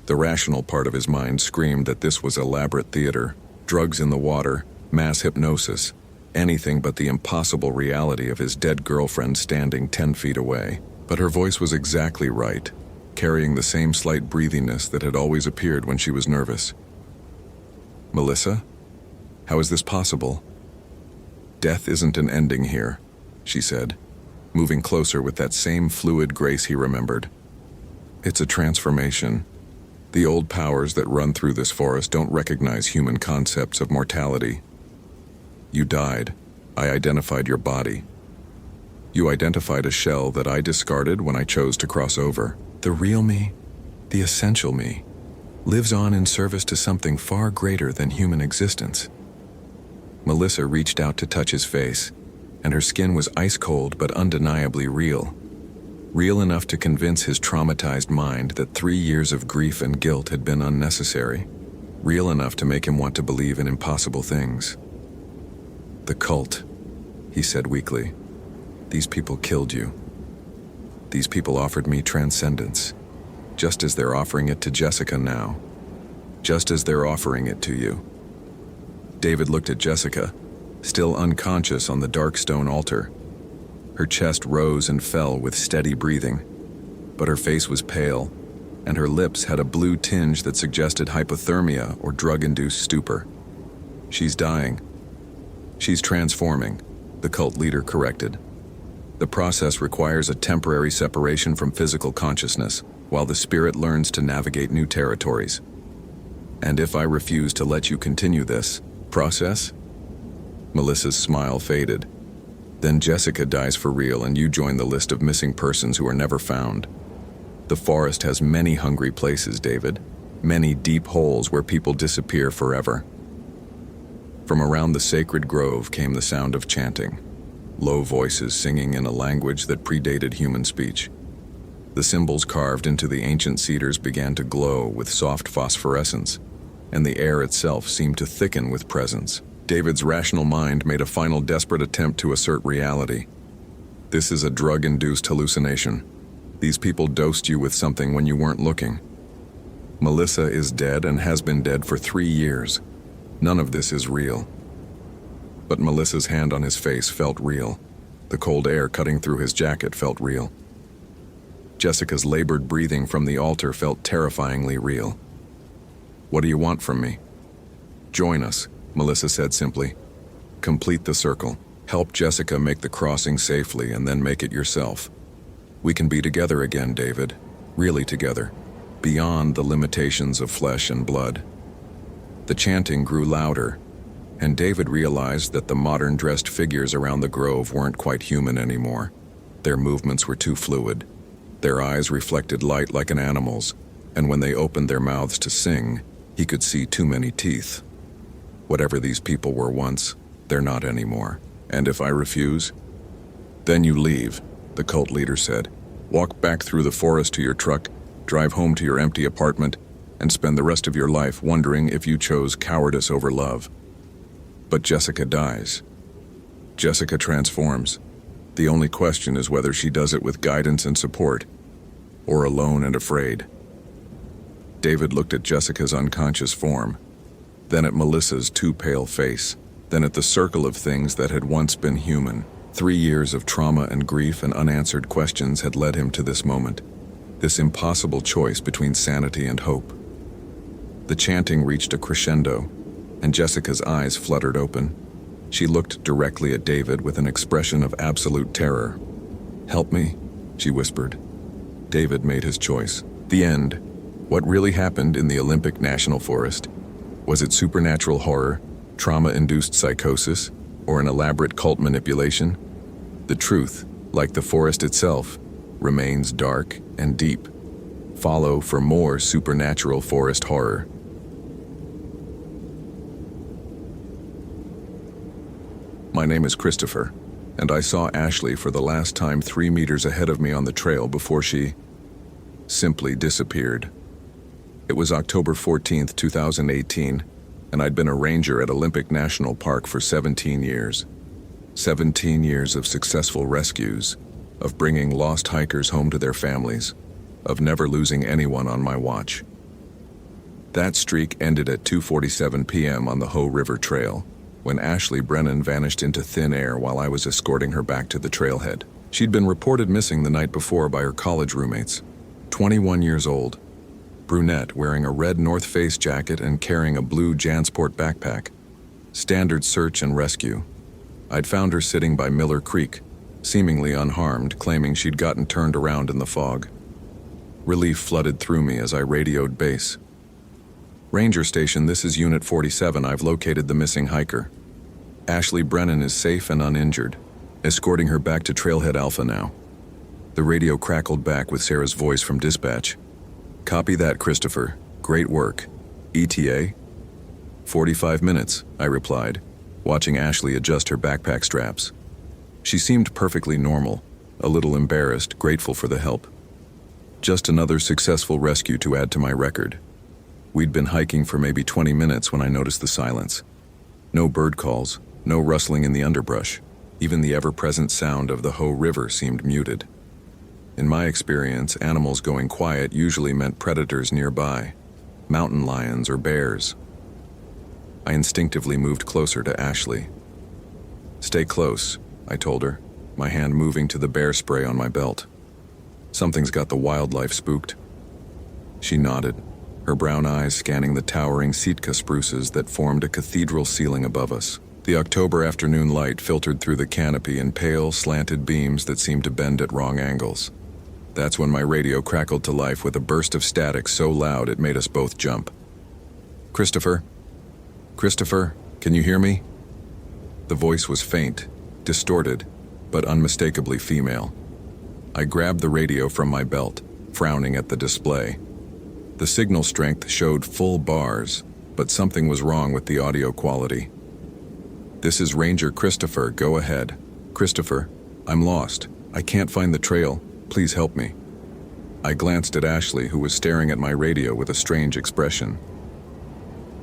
The rational part of his mind screamed that this was elaborate theater, drugs in the water, mass hypnosis, anything but the impossible reality of his dead girlfriend standing 10 feet away. But her voice was exactly right, carrying the same slight breathiness that had always appeared when she was nervous. "Melissa? How is this possible?" "Death isn't an ending here," she said, moving closer with that same fluid grace he remembered. "It's a transformation. The old powers that run through this forest don't recognize human concepts of mortality. You died. I identified your body. You identified a shell that I discarded when I chose to cross over. The real me, the essential me, lives on in service to something far greater than human existence." Melissa reached out to touch his face, and her skin was ice cold but undeniably real. Real enough to convince his traumatized mind that 3 years of grief and guilt had been unnecessary. Real enough to make him want to believe in impossible things. "The cult," he said weakly. "These people killed you. These people offered me transcendence, just as they're offering it to Jessica now. Just as they're offering it to you." David looked at Jessica, still unconscious on the dark stone altar. Her chest rose and fell with steady breathing, but her face was pale, and her lips had a blue tinge that suggested hypothermia or drug-induced stupor. "She's dying. She's transforming," the cult leader corrected. "The process requires a temporary separation from physical consciousness, while the spirit learns to navigate new territories. And if I refuse to let you continue this process?" Melissa's smile faded. "Then Jessica dies for real and you join the list of missing persons who are never found. The forest has many hungry places, David. Many deep holes where people disappear forever." From around the sacred grove came the sound of chanting, low voices singing in a language that predated human speech. The symbols carved into the ancient cedars began to glow with soft phosphorescence, and the air itself seemed to thicken with presence. David's rational mind made a final desperate attempt to assert reality. "This is a drug-induced hallucination. These people dosed you with something when you weren't looking. Melissa is dead and has been dead for 3 years. None of this is real." But Melissa's hand on his face felt real. The cold air cutting through his jacket felt real. Jessica's labored breathing from the altar felt terrifyingly real. "What do you want from me?" "Join us," Melissa said simply. "Complete the circle. Help Jessica make the crossing safely and then make it yourself. We can be together again, David. Really together. Beyond the limitations of flesh and blood." The chanting grew louder, and David realized that the modern-dressed figures around the grove weren't quite human anymore. Their movements were too fluid. Their eyes reflected light like an animal's, and when they opened their mouths to sing, he could see too many teeth. Whatever these people were once, they're not anymore. And if I refuse? Then you leave, the cult leader said. Walk back through the forest to your truck, drive home to your empty apartment, and spend the rest of your life wondering if you chose cowardice over love. But Jessica dies. Jessica transforms. The only question is whether she does it with guidance and support, or alone and afraid. David looked at Jessica's unconscious form, then at Melissa's too pale face, then at the circle of things that had once been human. 3 years of trauma and grief and unanswered questions had led him to this moment, this impossible choice between sanity and hope. The chanting reached a crescendo, and Jessica's eyes fluttered open. She looked directly at David with an expression of absolute terror. "Help me," she whispered. David made his choice. The end. What really happened in the Olympic National Forest? Was it supernatural horror, trauma-induced psychosis, or an elaborate cult manipulation? The truth, like the forest itself, remains dark and deep. Follow for more supernatural forest horror. My name is Christopher, and I saw Ashley for the last time 3 meters ahead of me on the trail before she simply disappeared. It was October 14th, 2018, and I'd been a ranger at Olympic National Park for 17 years. 17 years of successful rescues, of bringing lost hikers home to their families, of never losing anyone on my watch. That streak ended at 2:47 p.m. on the Hoh River Trail, when Ashley Brennan vanished into thin air while I was escorting her back to the trailhead. She'd been reported missing the night before by her college roommates. 21 years old, brunette wearing a red North Face jacket and carrying a blue JanSport backpack. Standard search and rescue. I'd found her sitting by Miller Creek, seemingly unharmed, claiming she'd gotten turned around in the fog. Relief flooded through me as I radioed base. Ranger Station, this is Unit 47. I've located the missing hiker. Ashley Brennan is safe and uninjured. Escorting her back to Trailhead Alpha now. The radio crackled back with Sarah's voice from dispatch. Copy that, Christopher. Great work. ETA? 45 minutes, I replied, watching Ashley adjust her backpack straps. She seemed perfectly normal, a little embarrassed, grateful for the help. Just another successful rescue to add to my record. We'd been hiking for maybe 20 minutes when I noticed the silence. No bird calls, no rustling in the underbrush. Even the ever-present sound of the Hoh River seemed muted. In my experience, animals going quiet usually meant predators nearby, mountain lions or bears. I instinctively moved closer to Ashley. Stay close, I told her, my hand moving to the bear spray on my belt. Something's got the wildlife spooked. She nodded, her brown eyes scanning the towering Sitka spruces that formed a cathedral ceiling above us. The October afternoon light filtered through the canopy in pale, slanted beams that seemed to bend at wrong angles. That's when my radio crackled to life with a burst of static so loud it made us both jump. Christopher? Christopher, can you hear me? The voice was faint, distorted, but unmistakably female. I grabbed the radio from my belt, frowning at the display. The signal strength showed full bars, but something was wrong with the audio quality. This is Ranger Christopher, go ahead. Christopher, I'm lost. I can't find the trail. Please help me. I glanced at Ashley, who was staring at my radio with a strange expression.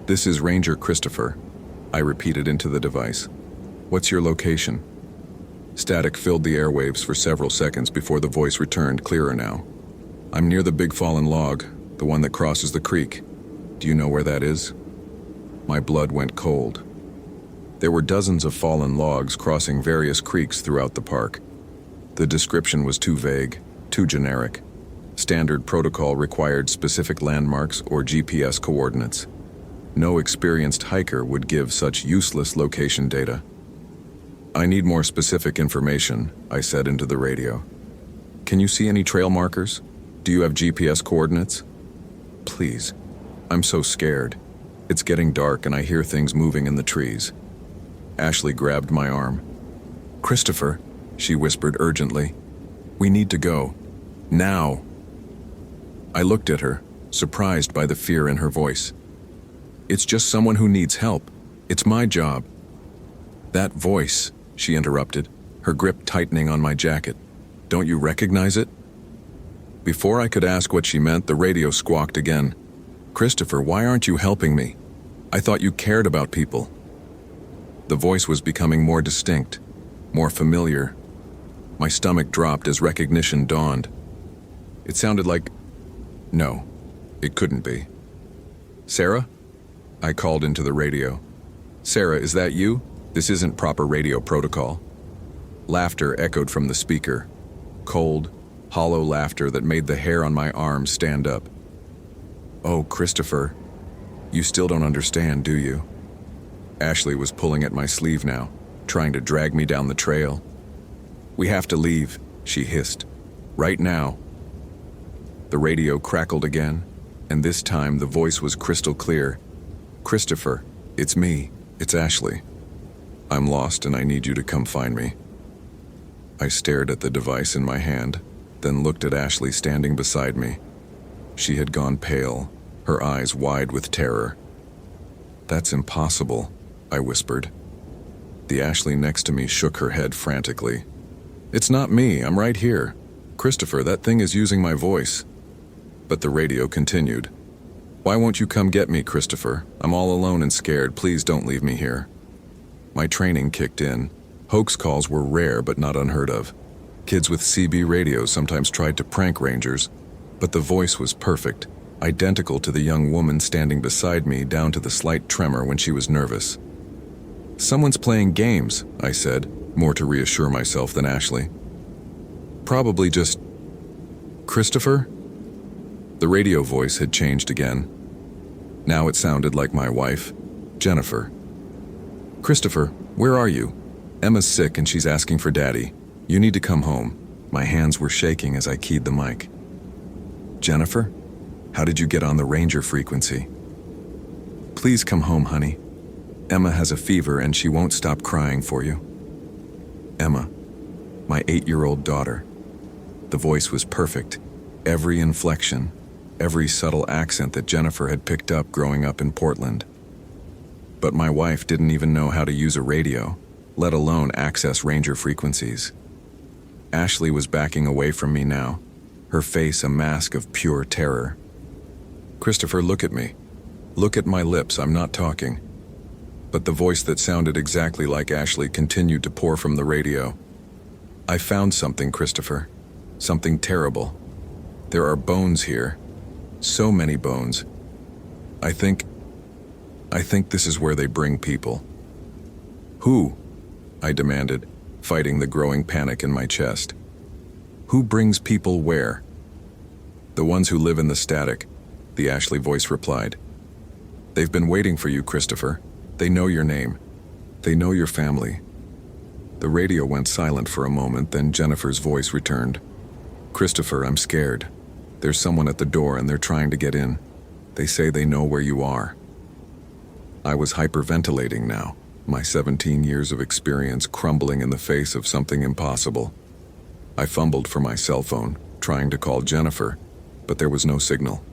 This is Ranger Christopher, I repeated into the device. What's your location? Static filled the airwaves for several seconds before the voice returned, clearer now. I'm near the big fallen log, the one that crosses the creek. Do you know where that is? My blood went cold. There were dozens of fallen logs crossing various creeks throughout the park. The description was too vague, too generic. Standard protocol required specific landmarks or GPS coordinates. No experienced hiker would give such useless location data. I need more specific information, I said into the radio. Can you see any trail markers? Do you have GPS coordinates? Please. I'm so scared. It's getting dark and I hear things moving in the trees. Ashley grabbed my arm. Christopher, she whispered urgently. We need to go. Now. I looked at her, surprised by the fear in her voice. "It's just someone who needs help. It's my job." "That voice," she interrupted, her grip tightening on my jacket. "Don't you recognize it?" Before I could ask what she meant, the radio squawked again. "Christopher, why aren't you helping me? I thought you cared about people." The voice was becoming more distinct, more familiar. My stomach dropped as recognition dawned. It sounded like... No, it couldn't be. "Sarah?" I called into the radio. "Sarah, is that you? This isn't proper radio protocol." Laughter echoed from the speaker. Cold, hollow laughter that made the hair on my arms stand up. "Oh, Christopher, you still don't understand, do you?" Ashley was pulling at my sleeve now, trying to drag me down the trail. "We have to leave," she hissed. "Right now." The radio crackled again, and this time the voice was crystal clear. "Christopher, it's me. It's Ashley. I'm lost and I need you to come find me." I stared at the device in my hand, then looked at Ashley standing beside me. She had gone pale, her eyes wide with terror. "That's impossible," I whispered. The Ashley next to me shook her head frantically. "It's not me, I'm right here. Christopher, that thing is using my voice." But the radio continued. "Why won't you come get me, Christopher? I'm all alone and scared. Please don't leave me here." My training kicked in. Hoax calls were rare but not unheard of. Kids with CB radios sometimes tried to prank rangers, but the voice was perfect, identical to the young woman standing beside me down to the slight tremor when she was nervous. "Someone's playing games," I said, more to reassure myself than Ashley. "Probably just... Christopher?" The radio voice had changed again. Now it sounded like my wife, Jennifer. "Christopher, where are you? Emma's sick and she's asking for Daddy. You need to come home." My hands were shaking as I keyed the mic. "Jennifer, how did you get on the Ranger frequency?" "Please come home, honey. Emma has a fever and she won't stop crying for you." Emma, my 8-year-old daughter. The voice was perfect. Every inflection, every subtle accent that Jennifer had picked up growing up in Portland. But my wife didn't even know how to use a radio, let alone access Ranger frequencies. Ashley was backing away from me now, her face a mask of pure terror. "Christopher, look at me. Look at my lips, I'm not talking." But the voice that sounded exactly like Ashley continued to pour from the radio. "I found something, Christopher. Something terrible. There are bones here. So many bones. I think this is where they bring people." "Who?" I demanded, fighting the growing panic in my chest. "Who brings people where?" "The ones who live in the static," the Ashley voice replied. "They've been waiting for you, Christopher. They know your name. They know your family." The radio went silent for a moment, then Jennifer's voice returned. "Christopher, I'm scared. There's someone at the door and they're trying to get in. They say they know where you are." I was hyperventilating now, my 17 years of experience crumbling in the face of something impossible. I fumbled for my cell phone, trying to call Jennifer, but there was no signal.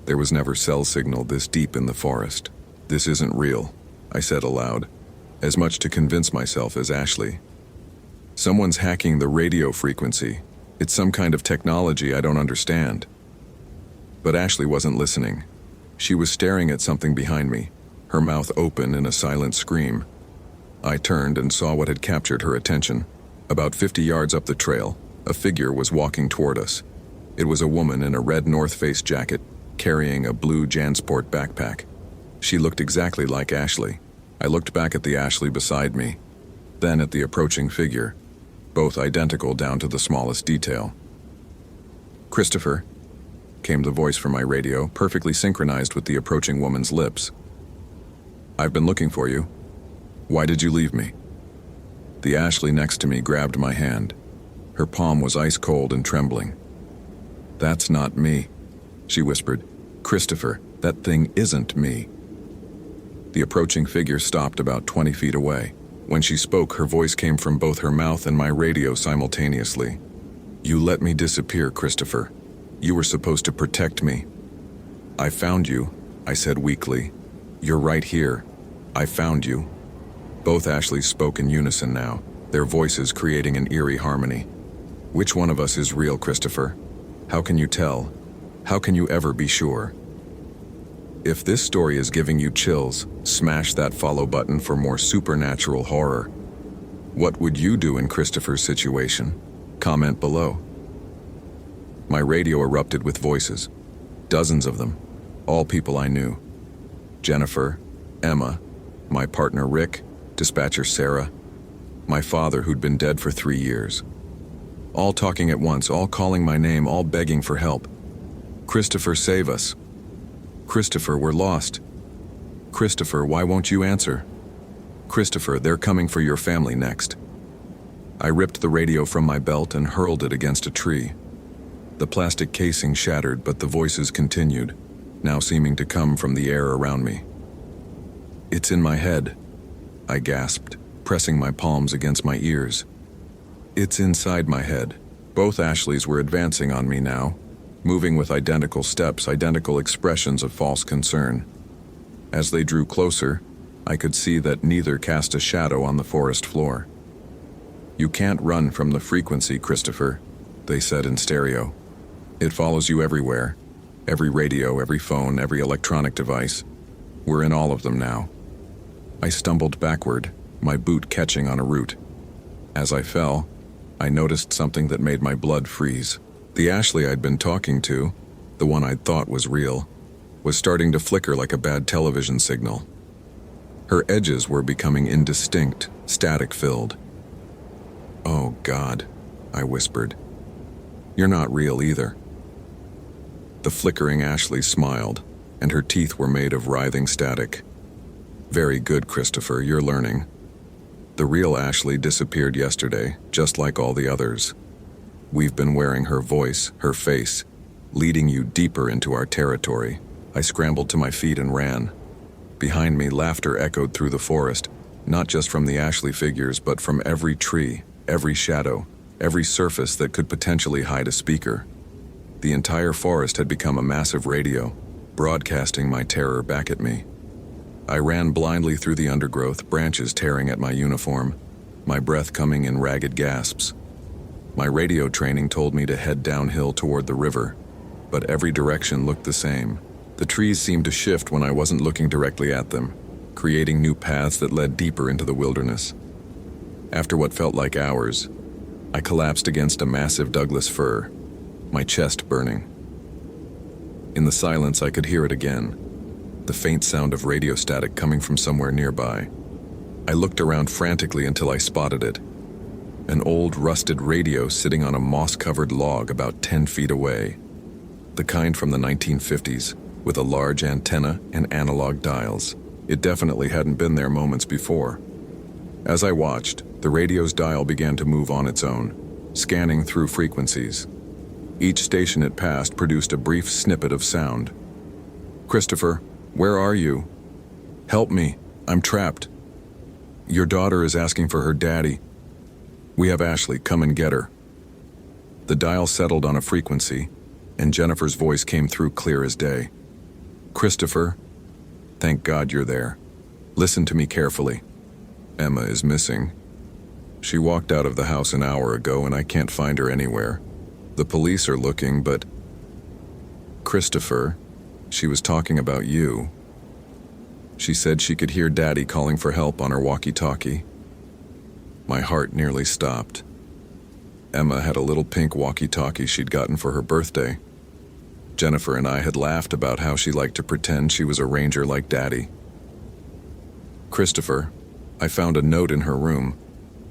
There was never cell signal this deep in the forest. "This isn't real," I said aloud, as much to convince myself as Ashley. "Someone's hacking the radio frequency. It's some kind of technology I don't understand." But Ashley wasn't listening. She was staring at something behind me, her mouth open in a silent scream. I turned and saw what had captured her attention. About 50 yards up the trail, a figure was walking toward us. It was a woman in a red North Face jacket, carrying a blue JanSport backpack. She looked exactly like Ashley. I looked back at the Ashley beside me, then at the approaching figure, both identical down to the smallest detail. "Christopher," came the voice from my radio, perfectly synchronized with the approaching woman's lips. "I've been looking for you. Why did you leave me?" The Ashley next to me grabbed my hand. Her palm was ice cold and trembling. "That's not me," she whispered. "Christopher, that thing isn't me." The approaching figure stopped about 20 feet away. When she spoke, her voice came from both her mouth and my radio simultaneously. "You let me disappear, Christopher. You were supposed to protect me. "I found you," I said weakly. "You're right here. I found you." Both Ashleys spoke in unison now, their voices creating an eerie harmony. "Which one of us is real, Christopher? How can you tell? How can you ever be sure?" If this story is giving you chills, smash that follow button for more supernatural horror. What would you do in Christopher's situation? Comment below. My radio erupted with voices. Dozens of them. All people I knew. Jennifer, Emma, my partner Rick, dispatcher Sarah, my father who'd been dead for 3 years. All talking at once, all calling my name, all begging for help. "Christopher, save us. Christopher, we're lost. Christopher, why won't you answer? Christopher, they're coming for your family next." I ripped the radio from my belt and hurled it against a tree. The plastic casing shattered, but the voices continued, now seeming to come from the air around me. "It's in my head," I gasped, pressing my palms against my ears. "It's inside my head." Both Ashleys were advancing on me now, moving with identical steps, identical expressions of false concern. As they drew closer, I could see that neither cast a shadow on the forest floor. "You can't run from the frequency, Christopher," they said in stereo. "It follows you everywhere. Every radio, every phone, every electronic device. We're in all of them now." I stumbled backward, my boot catching on a root. As I fell, I noticed something that made my blood freeze. The Ashley I'd been talking to, the one I'd thought was real, was starting to flicker like a bad television signal. Her edges were becoming indistinct, static-filled. "Oh, God," I whispered. "You're not real either." The flickering Ashley smiled, and her teeth were made of writhing static. "Very good, Christopher, you're learning. The real Ashley disappeared yesterday, just like all the others. We've been wearing her voice, her face, leading you deeper into our territory." I scrambled to my feet and ran. Behind me, laughter echoed through the forest, not just from the Ashley figures, but from every tree, every shadow, every surface that could potentially hide a speaker. The entire forest had become a massive radio, broadcasting my terror back at me. I ran blindly through the undergrowth, branches tearing at my uniform, my breath coming in ragged gasps. My radio training told me to head downhill toward the river, but every direction looked the same. The trees seemed to shift when I wasn't looking directly at them, creating new paths that led deeper into the wilderness. After what felt like hours, I collapsed against a massive Douglas fir, my chest burning. In the silence, I could hear it again, the faint sound of radio static coming from somewhere nearby. I looked around frantically until I spotted it. An old, rusted radio sitting on a moss-covered log about 10 feet away. The kind from the 1950s, with a large antenna and analog dials. It definitely hadn't been there moments before. As I watched, the radio's dial began to move on its own, scanning through frequencies. Each station it passed produced a brief snippet of sound. "Christopher, where are you? Help me, I'm trapped. Your daughter is asking for her daddy. We have Ashley, come and get her." The dial settled on a frequency, and Jennifer's voice came through clear as day. "Christopher, thank God you're there. Listen to me carefully. Emma is missing. She walked out of the house an hour ago and I can't find her anywhere. The police are looking, but... Christopher, she was talking about you. She said she could hear Daddy calling for help on her walkie-talkie." My heart nearly stopped. Emma had a little pink walkie-talkie she'd gotten for her birthday. Jennifer and I had laughed about how she liked to pretend she was a ranger like Daddy. "Christopher, I found a note in her room,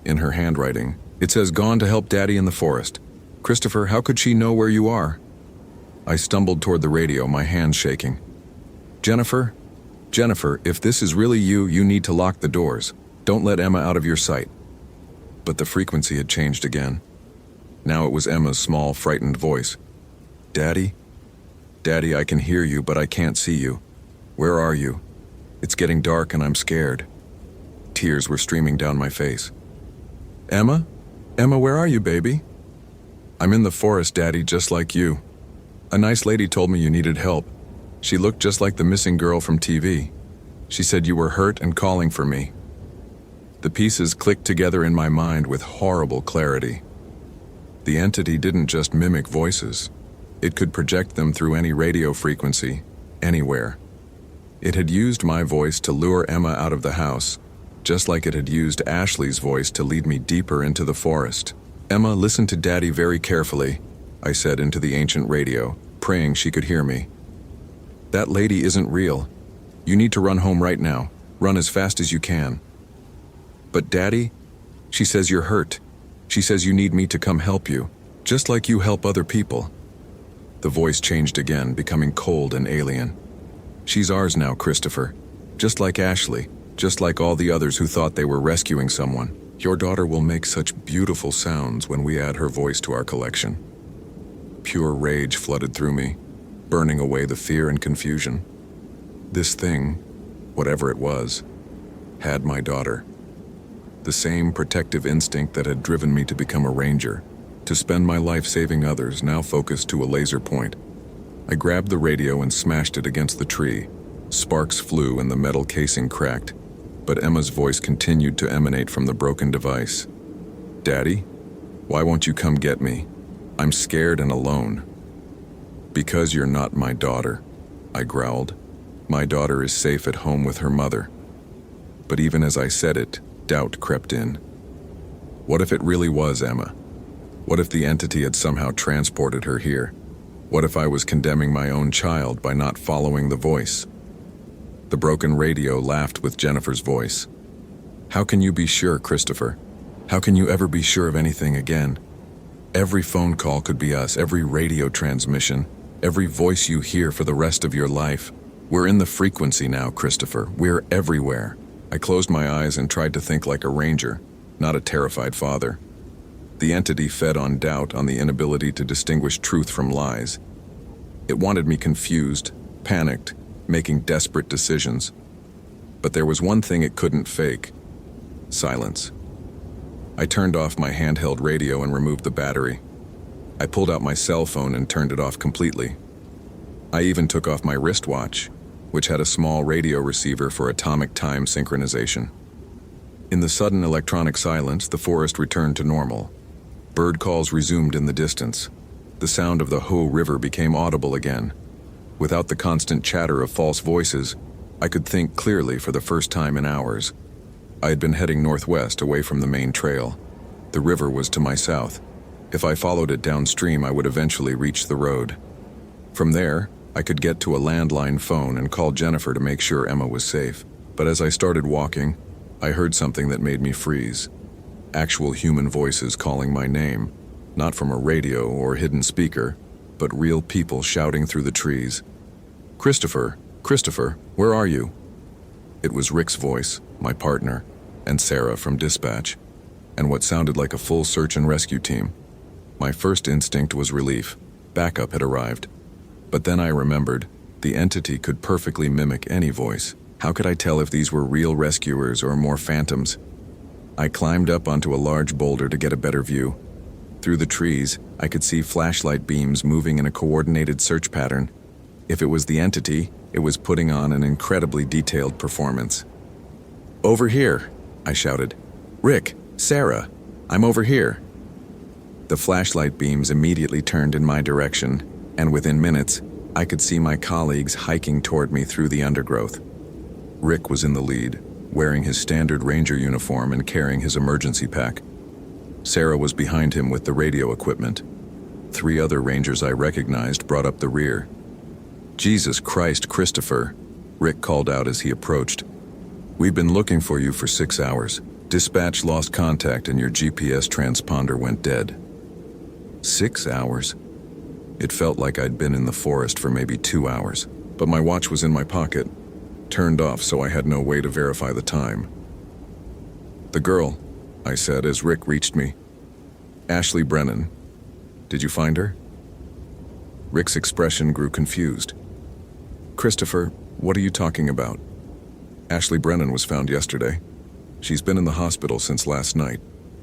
in her handwriting. It says, 'Gone to help Daddy in the forest.' Christopher, how could she know where you are?" I stumbled toward the radio, my hands shaking. Jennifer, if this is really you, you need to lock the doors. Don't let Emma out of your sight." But the frequency had changed again. Now it was Emma's small, frightened voice. "Daddy? Daddy, I can hear you, but I can't see you. Where are you? It's getting dark and I'm scared." Tears were streaming down my face. "Emma? Emma, where are you, baby?" "I'm in the forest, Daddy, just like you. A nice lady told me you needed help. She looked just like the missing girl from TV. She said you were hurt and calling for me. The pieces clicked together in my mind with horrible clarity. The entity didn't just mimic voices. It could project them through any radio frequency, anywhere. It had used my voice to lure Emma out of the house, just like it had used Ashley's voice to lead me deeper into the forest. "Emma, listen to Daddy very carefully," I said into the ancient radio, praying she could hear me. "That lady isn't real. You need to run home right now. Run as fast as you can." "But Daddy, she says you're hurt. She says you need me to come help you, just like you help other people." The voice changed again, becoming cold and alien. "She's ours now, Christopher. Just like Ashley, just like all the others who thought they were rescuing someone. Your daughter will make such beautiful sounds when we add her voice to our collection." Pure rage flooded through me, burning away the fear and confusion. This thing, whatever it was, had my daughter. The same protective instinct that had driven me to become a ranger, to spend my life saving others, now focused to a laser point. I grabbed the radio and smashed it against the tree. Sparks flew and the metal casing cracked, but Emma's voice continued to emanate from the broken device. "Daddy, why won't you come get me? I'm scared and alone." "Because you're not my daughter," I growled. "My daughter is safe at home with her mother." But even as I said it, doubt crept in. What if it really was Emma? What if the entity had somehow transported her here? What if I was condemning my own child by not following the voice? The broken radio laughed with Jennifer's voice. "How can you be sure, Christopher? How can you ever be sure of anything again? Every phone call could be us, every radio transmission, every voice you hear for the rest of your life. We're in the frequency now, Christopher. We're everywhere." I closed my eyes and tried to think like a ranger, not a terrified father. The entity fed on doubt, on the inability to distinguish truth from lies. It wanted me confused, panicked, making desperate decisions. But there was one thing it couldn't fake: silence. I turned off my handheld radio and removed the battery. I pulled out my cell phone and turned it off completely. I even took off my wristwatch, which had a small radio receiver for atomic time synchronization. In the sudden electronic silence, the forest returned to normal. Bird calls resumed in the distance. The sound of the Ho River became audible again. Without the constant chatter of false voices, I could think clearly for the first time in hours. I had been heading northwest, away from the main trail. The river was to my south. If I followed it downstream, I would eventually reach the road. From there, I could get to a landline phone and call Jennifer to make sure Emma was safe. But as I started walking, I heard something that made me freeze. Actual human voices calling my name, not from a radio or hidden speaker, but real people shouting through the trees. "Christopher, Christopher, where are you?" It was Rick's voice, my partner, and Sarah from dispatch, and what sounded like a full search and rescue team. My first instinct was relief. Backup had arrived. But then I remembered, the entity could perfectly mimic any voice. How could I tell if these were real rescuers or more phantoms? I climbed up onto a large boulder to get a better view. Through the trees, I could see flashlight beams moving in a coordinated search pattern. If it was the entity, it was putting on an incredibly detailed performance. "Over here," I shouted. "Rick, Sarah, I'm over here." The flashlight beams immediately turned in my direction, and within minutes, I could see my colleagues hiking toward me through the undergrowth. Rick was in the lead, wearing his standard ranger uniform and carrying his emergency pack. Sarah was behind him with the radio equipment. 3 other rangers I recognized brought up the rear. "Jesus Christ, Christopher," Rick called out as he approached. "We've been looking for you for 6 hours. Dispatch lost contact and your GPS transponder went dead." 6 hours? It felt like I'd been in the forest for maybe 2 hours, but my watch was in my pocket, turned off so I had no way to verify the time. "The girl," I said as Rick reached me. "Ashley Brennan. Did you find her?" Rick's expression grew confused. "Christopher, what are you talking about?" "Ashley Brennan was found yesterday. She's been in the hospital since last night.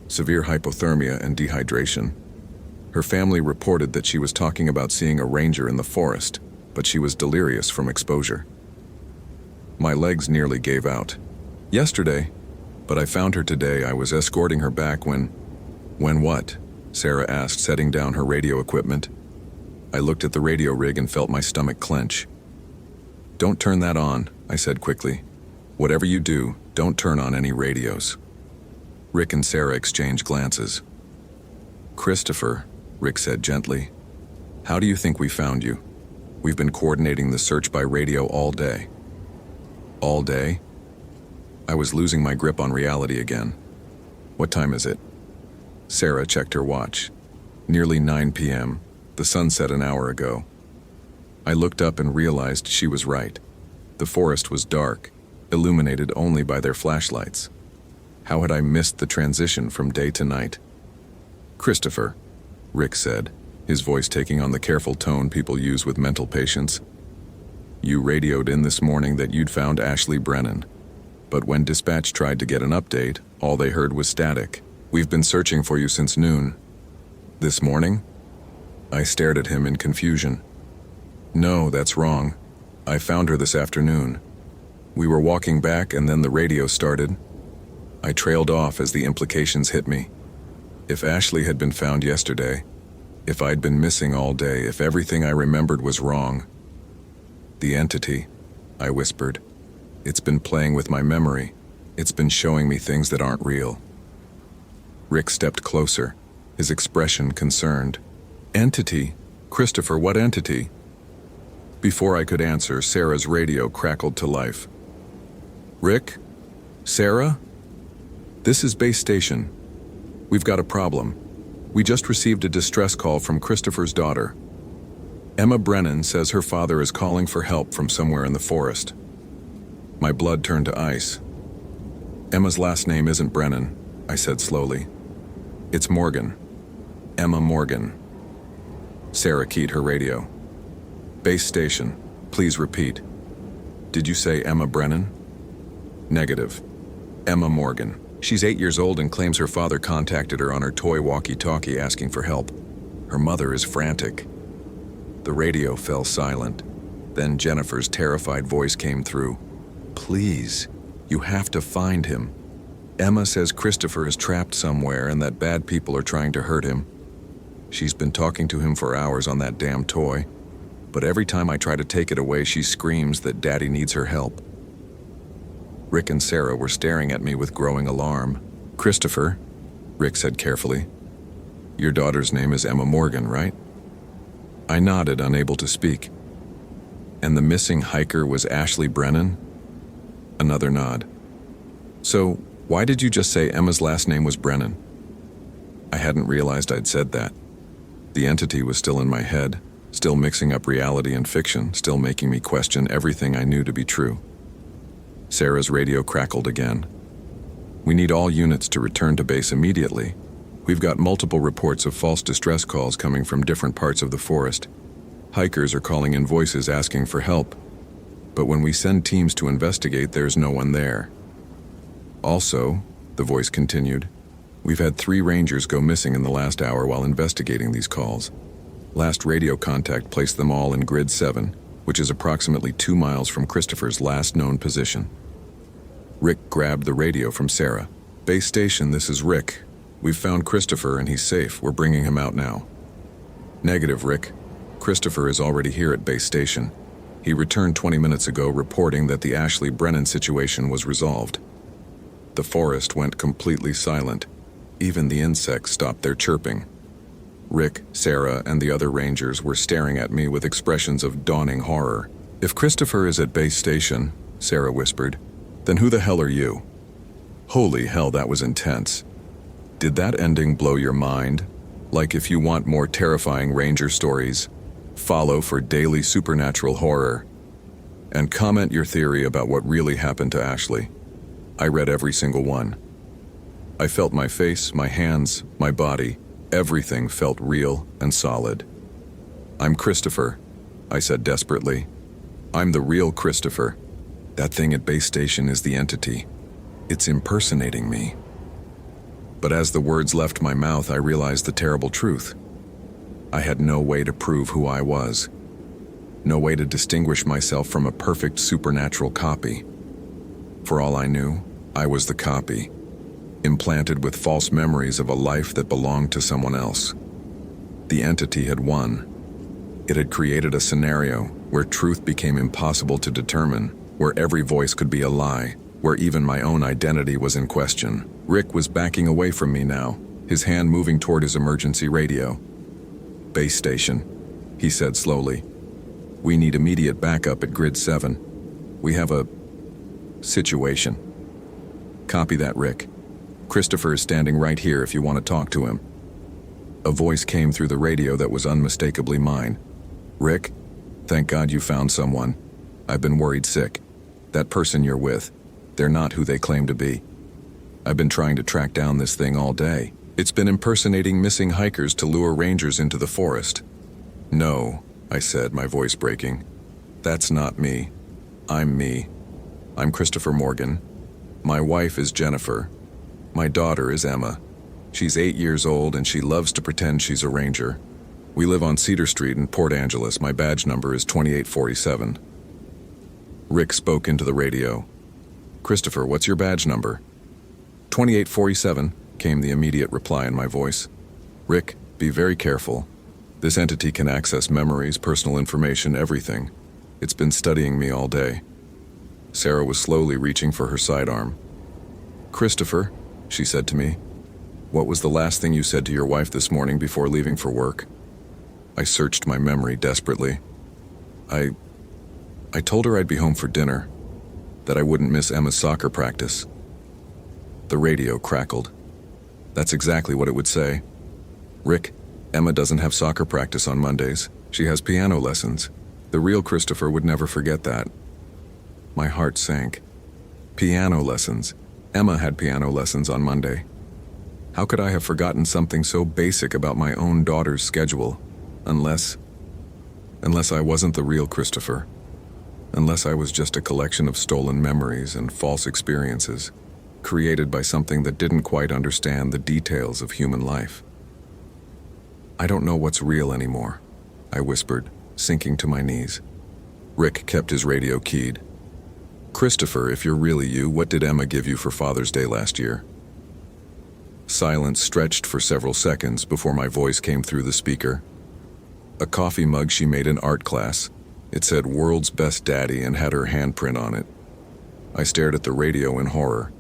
Severe hypothermia and dehydration. Her family reported that she was talking about seeing a ranger in the forest. but she was delirious from exposure. My legs nearly gave out. Yesterday, but I found her today. I was escorting her back when... When what? Sarah asked, setting down her radio equipment. I looked at the radio rig and felt my stomach clench. Don't turn that on, I said quickly. Whatever you do, don't turn on any radios. Rick and Sarah exchanged glances. Christopher, Rick said gently, how do you think we found you? We've been coordinating the search by radio all day. All day? I was losing my grip on reality again. What time is it? Sarah checked her watch. Nearly 9 p.m. The sun set an hour ago. I looked up and realized she was right. The forest was dark, illuminated only by their flashlights. How had I missed the transition from day to night? Christopher, Rick said, his voice taking on the careful tone people use with mental patients. You radioed in this morning that you'd found Ashley Brennan. But when dispatch tried to get an update, all they heard was static. We've been searching for you since noon. This morning? I stared at him in confusion. No, that's wrong. I found her this afternoon. We were walking back and then the radio started. I trailed off as the implications hit me. If Ashley had been found yesterday, if I'd been missing all day, if everything I remembered was wrong. The entity, I whispered. It's been playing with my memory. It's been showing me things that aren't real. Rick stepped closer, his expression concerned. Entity? Christopher, what entity? Before I could answer, Sarah's radio crackled to life. Rick? Sarah? This is base station. We've got a problem. We just received a distress call from Christopher's daughter. Emma Brennan says her father is calling for help from somewhere in the forest. My blood turned to ice. Emma's last name isn't Brennan, I said slowly. It's Morgan. Emma Morgan. Sarah keyed her radio. Base station, please repeat. Did you say Emma Brennan? Negative. Emma Morgan. She's 8 years old and claims her father contacted her on her toy walkie-talkie asking for help. Her mother is frantic. The radio fell silent. Then Jennifer's terrified voice came through. Please, you have to find him. Emma says Christopher is trapped somewhere and that bad people are trying to hurt him. She's been talking to him for hours on that damn toy, but every time I try to take it away, she screams that Daddy needs her help. Rick and Sarah were staring at me with growing alarm. Christopher, Rick said carefully. Your daughter's name is Emma Morgan, right? I nodded, unable to speak. And the missing hiker was Ashley Brennan? Another nod. So, why did you just say Emma's last name was Brennan? I hadn't realized I'd said that. The entity was still in my head, still mixing up reality and fiction, still making me question everything I knew to be true. Sarah's radio crackled again. We need all units to return to base immediately. We've got multiple reports of false distress calls coming from different parts of the forest. Hikers are calling in voices asking for help. But when we send teams to investigate, there's no one there. Also, the voice continued, we've had 3 rangers go missing in the last hour while investigating these calls. Last radio contact placed them all in Grid 7, which is approximately 2 miles from Christopher's last known position. Rick grabbed the radio from Sarah. Base station, this is Rick. We've found Christopher and he's safe. We're bringing him out now. Negative, Rick. Christopher is already here at base station. He returned 20 minutes ago reporting that the Ashley Brennan situation was resolved. The forest went completely silent. Even the insects stopped their chirping. Rick, Sarah, and the other rangers were staring at me with expressions of dawning horror. If Christopher is at base station, Sarah whispered, then who the hell are you? Holy hell, that was intense. Did that ending blow your mind? Like if you want more terrifying ranger stories, follow for daily supernatural horror. And comment your theory about what really happened to Ashley. I read every single one. I felt my face, my hands, my body. Everything felt real and solid. I'm Christopher, I said desperately. I'm the real Christopher. That thing at base station is the entity. It's impersonating me. But as the words left my mouth, I realized the terrible truth. I had no way to prove who I was. No way to distinguish myself from a perfect supernatural copy. For all I knew, I was the copy, implanted with false memories of a life that belonged to someone else. The entity had won. It had created a scenario where truth became impossible to determine, where every voice could be a lie, where even my own identity was in question. Rick was backing away from me now, his hand moving toward his emergency radio. "Base station," he said slowly. "We need immediate backup at Grid 7. We have a situation." "Copy that, Rick. Christopher is standing right here if you want to talk to him." A voice came through the radio that was unmistakably mine. "Rick, thank God you found someone. I've been worried sick. That person you're with, they're not who they claim to be. I've been trying to track down this thing all day. It's been impersonating missing hikers to lure rangers into the forest." "No," I said, my voice breaking. "That's not me. I'm me. I'm Christopher Morgan. My wife is Jennifer. My daughter is Emma. She's 8 years old and she loves to pretend she's a ranger. We live on Cedar Street in Port Angeles. My badge number is 2847. Rick spoke into the radio. "Christopher, what's your badge number?" 2847, came the immediate reply in my voice. "Rick, be very careful. This entity can access memories, personal information, everything. It's been studying me all day." Sarah was slowly reaching for her sidearm. "Christopher," she said to me, "what was the last thing you said to your wife this morning before leaving for work?" I searched my memory desperately. I told her I'd be home for dinner, that I wouldn't miss Emma's soccer practice. The radio crackled. That's exactly what it would say. "Rick, Emma doesn't have soccer practice on Mondays. She has piano lessons. The real Christopher would never forget that." My heart sank. Piano lessons. Emma had piano lessons on Monday. How could I have forgotten something so basic about my own daughter's schedule? Unless I wasn't the real Christopher. Unless I was just a collection of stolen memories and false experiences, created by something that didn't quite understand the details of human life. "I don't know what's real anymore," I whispered, sinking to my knees. Rick kept his radio keyed. "Christopher, if you're really you, what did Emma give you for Father's Day last year?" Silence stretched for several seconds before my voice came through the speaker. "A coffee mug she made in art class. It said World's Best Daddy and had her handprint on it." I stared at the radio in horror.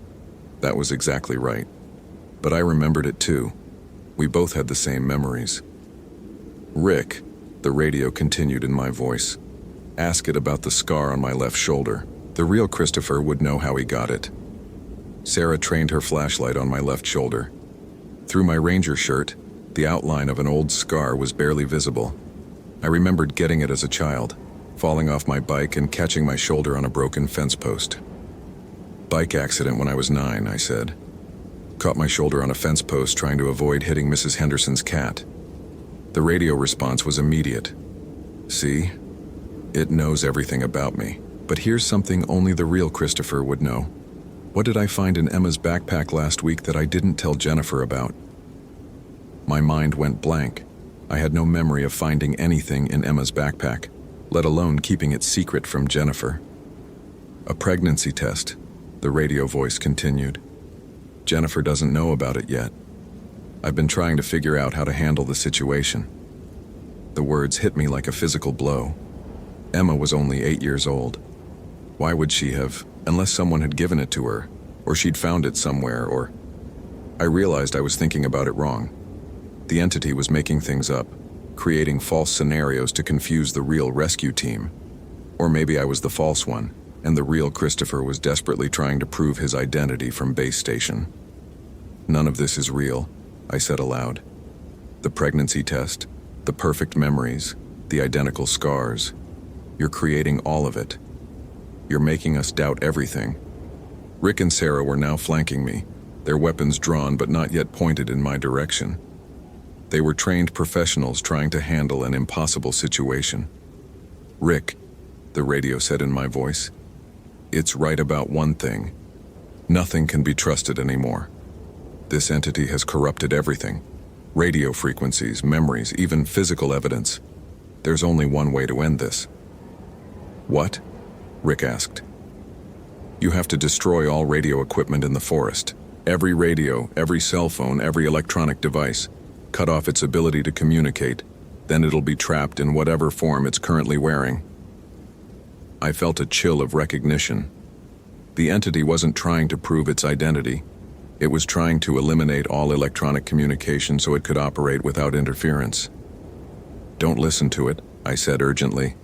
That was exactly right. But I remembered it too. We both had the same memories. "Rick," the radio continued in my voice, "ask it about the scar on my left shoulder. The real Christopher would know how he got it." Sarah trained her flashlight on my left shoulder. Through my ranger shirt, the outline of an old scar was barely visible. I remembered getting it as a child, falling off my bike and catching my shoulder on a broken fence post. "Bike accident when I was 9, I said. Caught my shoulder on a fence post trying to avoid hitting Mrs. Henderson's cat. The radio response was immediate. "See? It knows everything about me. But here's something only the real Christopher would know. What did I find in Emma's backpack last week that I didn't tell Jennifer about?" My mind went blank. I had no memory of finding anything in Emma's backpack, let alone keeping it secret from Jennifer. "A pregnancy test," the radio voice continued. "Jennifer doesn't know about it yet. I've been trying to figure out how to handle the situation." The words hit me like a physical blow. Emma was only 8 years old. Why would she have, unless someone had given it to her, or she'd found it somewhere, or... I realized I was thinking about it wrong. The entity was making things up, creating false scenarios to confuse the real rescue team. Or maybe I was the false one, and the real Christopher was desperately trying to prove his identity from base station. "None of this is real," I said aloud. "The pregnancy test, the perfect memories, the identical scars. You're creating all of it. You're making us doubt everything." Rick and Sarah were now flanking me, their weapons drawn but not yet pointed in my direction. They were trained professionals trying to handle an impossible situation. "Rick," the radio said in my voice, "it's right about one thing. Nothing can be trusted anymore. This entity has corrupted everything. Radio frequencies, memories, even physical evidence. There's only one way to end this. What? Rick asked. You have to destroy all radio equipment in the forest. Every radio, every cell phone, every electronic device. Cut off its ability to communicate. Then it'll be trapped in whatever form it's currently wearing. I felt a chill of recognition. The entity wasn't trying to prove its identity. It was trying to eliminate all electronic communication so it could operate without interference. Don't listen to it, I said urgently.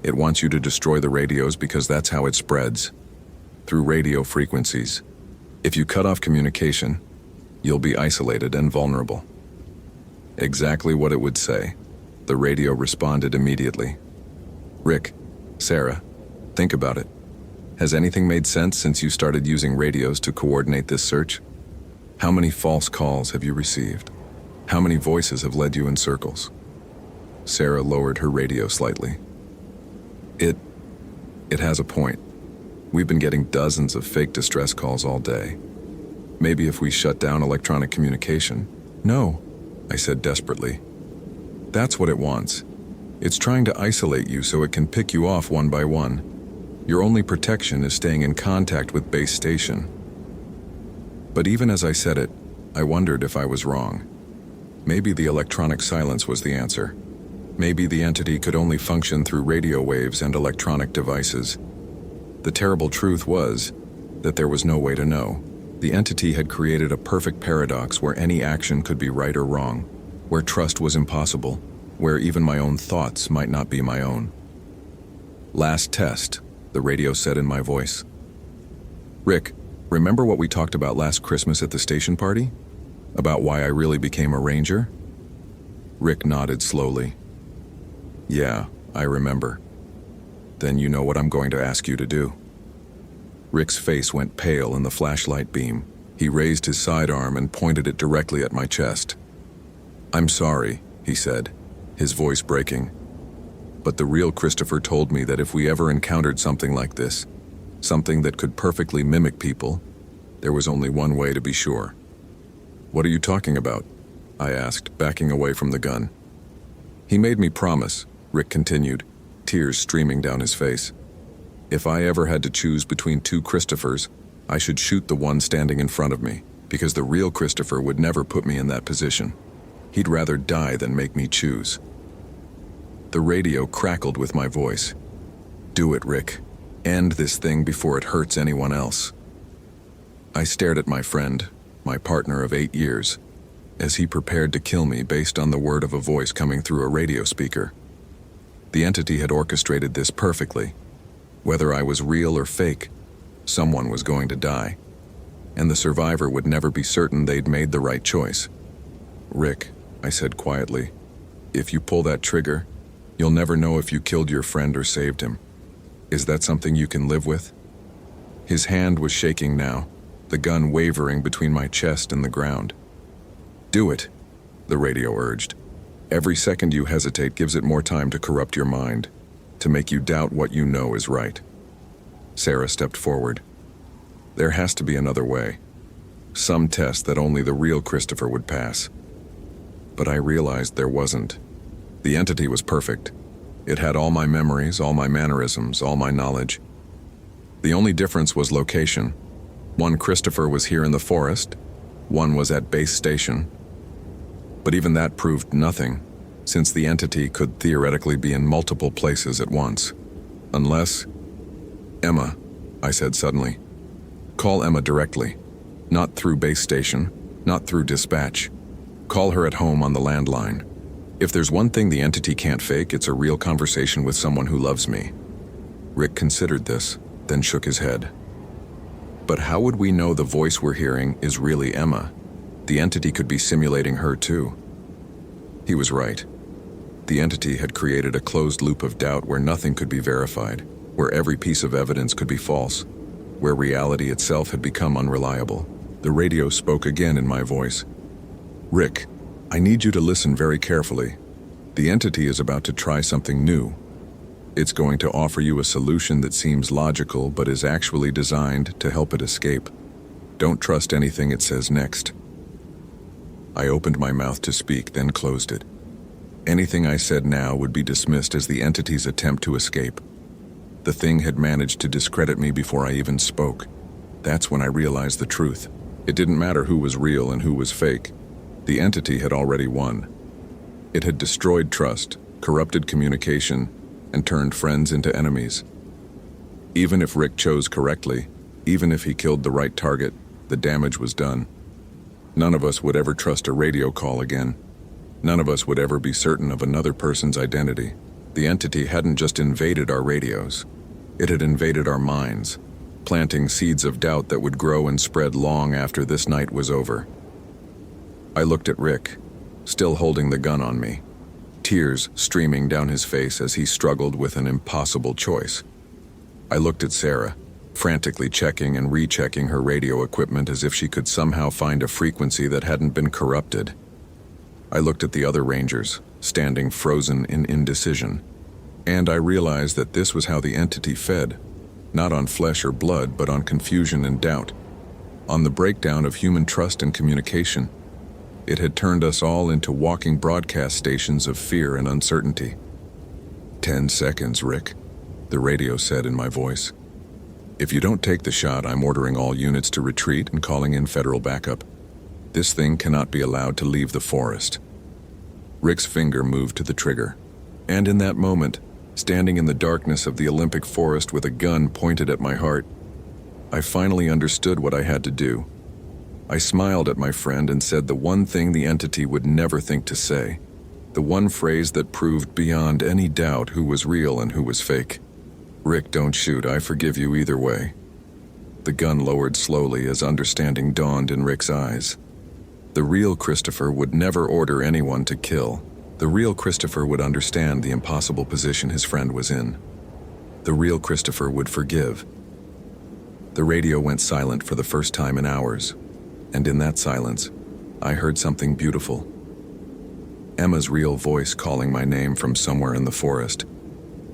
It wants you to destroy the radios because that's how it spreads. Through radio frequencies. If you cut off communication, you'll be isolated and vulnerable. Exactly what it would say. The radio responded immediately. Rick, Sarah, think about it. Has anything made sense since you started using radios to coordinate this search? How many false calls have you received? How many voices have led you in circles? Sarah lowered her radio slightly. It has a point. We've been getting dozens of fake distress calls all day. Maybe if we shut down electronic communication. No, I said desperately. That's what it wants. It's trying to isolate you so it can pick you off one by one. Your only protection is staying in contact with base station. But even as I said it, I wondered if I was wrong. Maybe the electronic silence was the answer. Maybe the entity could only function through radio waves and electronic devices. The terrible truth was that there was no way to know. The entity had created a perfect paradox where any action could be right or wrong, where trust was impossible, where even my own thoughts might not be my own. Last test, the radio said in my voice. Rick, remember what we talked about last Christmas at the station party? About why I really became a ranger? Rick nodded slowly. Yeah, I remember. Then you know what I'm going to ask you to do. Rick's face went pale in the flashlight beam. He raised his sidearm and pointed it directly at my chest. I'm sorry, he said, his voice breaking. But the real Christopher told me that if we ever encountered something like this, something that could perfectly mimic people, there was only one way to be sure. What are you talking about? I asked, backing away from the gun. He made me promise, Rick continued, tears streaming down his face. If I ever had to choose between two Christophers, I should shoot the one standing in front of me, because the real Christopher would never put me in that position. He'd rather die than make me choose. The radio crackled with my voice. Do it, Rick. End this thing before it hurts anyone else. I stared at my friend, my partner of 8 years, as he prepared to kill me based on the word of a voice coming through a radio speaker. The entity had orchestrated this perfectly. Whether I was real or fake, someone was going to die, and the survivor would never be certain they'd made the right choice. Rick, I said quietly, if you pull that trigger, you'll never know if you killed your friend or saved him. Is that something you can live with? His hand was shaking now, the gun wavering between my chest and the ground. Do it, the radio urged. Every second you hesitate gives it more time to corrupt your mind, to make you doubt what you know is right. Sarah stepped forward. There has to be another way. Some test that only the real Christopher would pass. But I realized there wasn't. The entity was perfect. It had all my memories, all my mannerisms, all my knowledge. The only difference was location. One Christopher was here in the forest, one was at base station. But even that proved nothing, since the entity could theoretically be in multiple places at once. Unless... Emma, I said suddenly. Call Emma directly. Not through base station, not through dispatch. Call her at home on the landline. If there's one thing the entity can't fake, it's a real conversation with someone who loves me. Rick considered this, then shook his head. But how would we know the voice we're hearing is really Emma? The entity could be simulating her too. He was right. The entity had created a closed loop of doubt where nothing could be verified, where every piece of evidence could be false, where reality itself had become unreliable. The radio spoke again in my voice. Rick, I need you to listen very carefully. The entity is about to try something new. It's going to offer you a solution that seems logical but is actually designed to help it escape. Don't trust anything it says next. I opened my mouth to speak, then closed it. Anything I said now would be dismissed as the entity's attempt to escape. The thing had managed to discredit me before I even spoke. That's when I realized the truth. It didn't matter who was real and who was fake. The entity had already won. It had destroyed trust, corrupted communication, and turned friends into enemies. Even if Rick chose correctly, even if he killed the right target, the damage was done. None of us would ever trust a radio call again. None of us would ever be certain of another person's identity. The entity hadn't just invaded our radios. It had invaded our minds, planting seeds of doubt that would grow and spread long after this night was over. I looked at Rick, still holding the gun on me, tears streaming down his face as he struggled with an impossible choice. I looked at Sarah, frantically checking and rechecking her radio equipment as if she could somehow find a frequency that hadn't been corrupted. I looked at the other Rangers, standing frozen in indecision, and I realized that this was how the entity fed, not on flesh or blood, but on confusion and doubt, on the breakdown of human trust and communication. It had turned us all into walking broadcast stations of fear and uncertainty. 10 seconds, Rick, the radio said in my voice. If you don't take the shot, I'm ordering all units to retreat and calling in federal backup. This thing cannot be allowed to leave the forest. Rick's finger moved to the trigger, and in that moment, standing in the darkness of the Olympic forest with a gun pointed at my heart, I finally understood what I had to do. I smiled at my friend and said the one thing the entity would never think to say, the one phrase that proved beyond any doubt who was real and who was fake. Rick, don't shoot. I forgive you either way. The gun lowered slowly as understanding dawned in Rick's eyes. The real Christopher would never order anyone to kill. The real Christopher would understand the impossible position his friend was in. The real Christopher would forgive. The radio went silent for the first time in hours, and in that silence, I heard something beautiful. Emma's real voice calling my name from somewhere in the forest,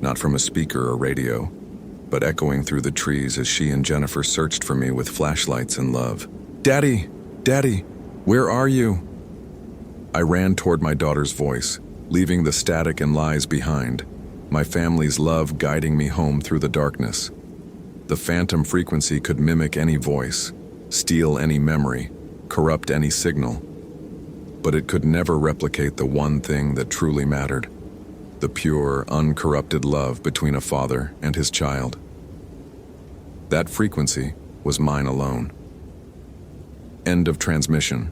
not from a speaker or radio, but echoing through the trees as she and Jennifer searched for me with flashlights and love. Daddy! Daddy! Where are you? I ran toward my daughter's voice, leaving the static and lies behind, my family's love guiding me home through the darkness. The phantom frequency could mimic any voice, steal any memory, corrupt any signal, but it could never replicate the one thing that truly mattered, the pure, uncorrupted love between a father and his child. That frequency was mine alone. End of transmission.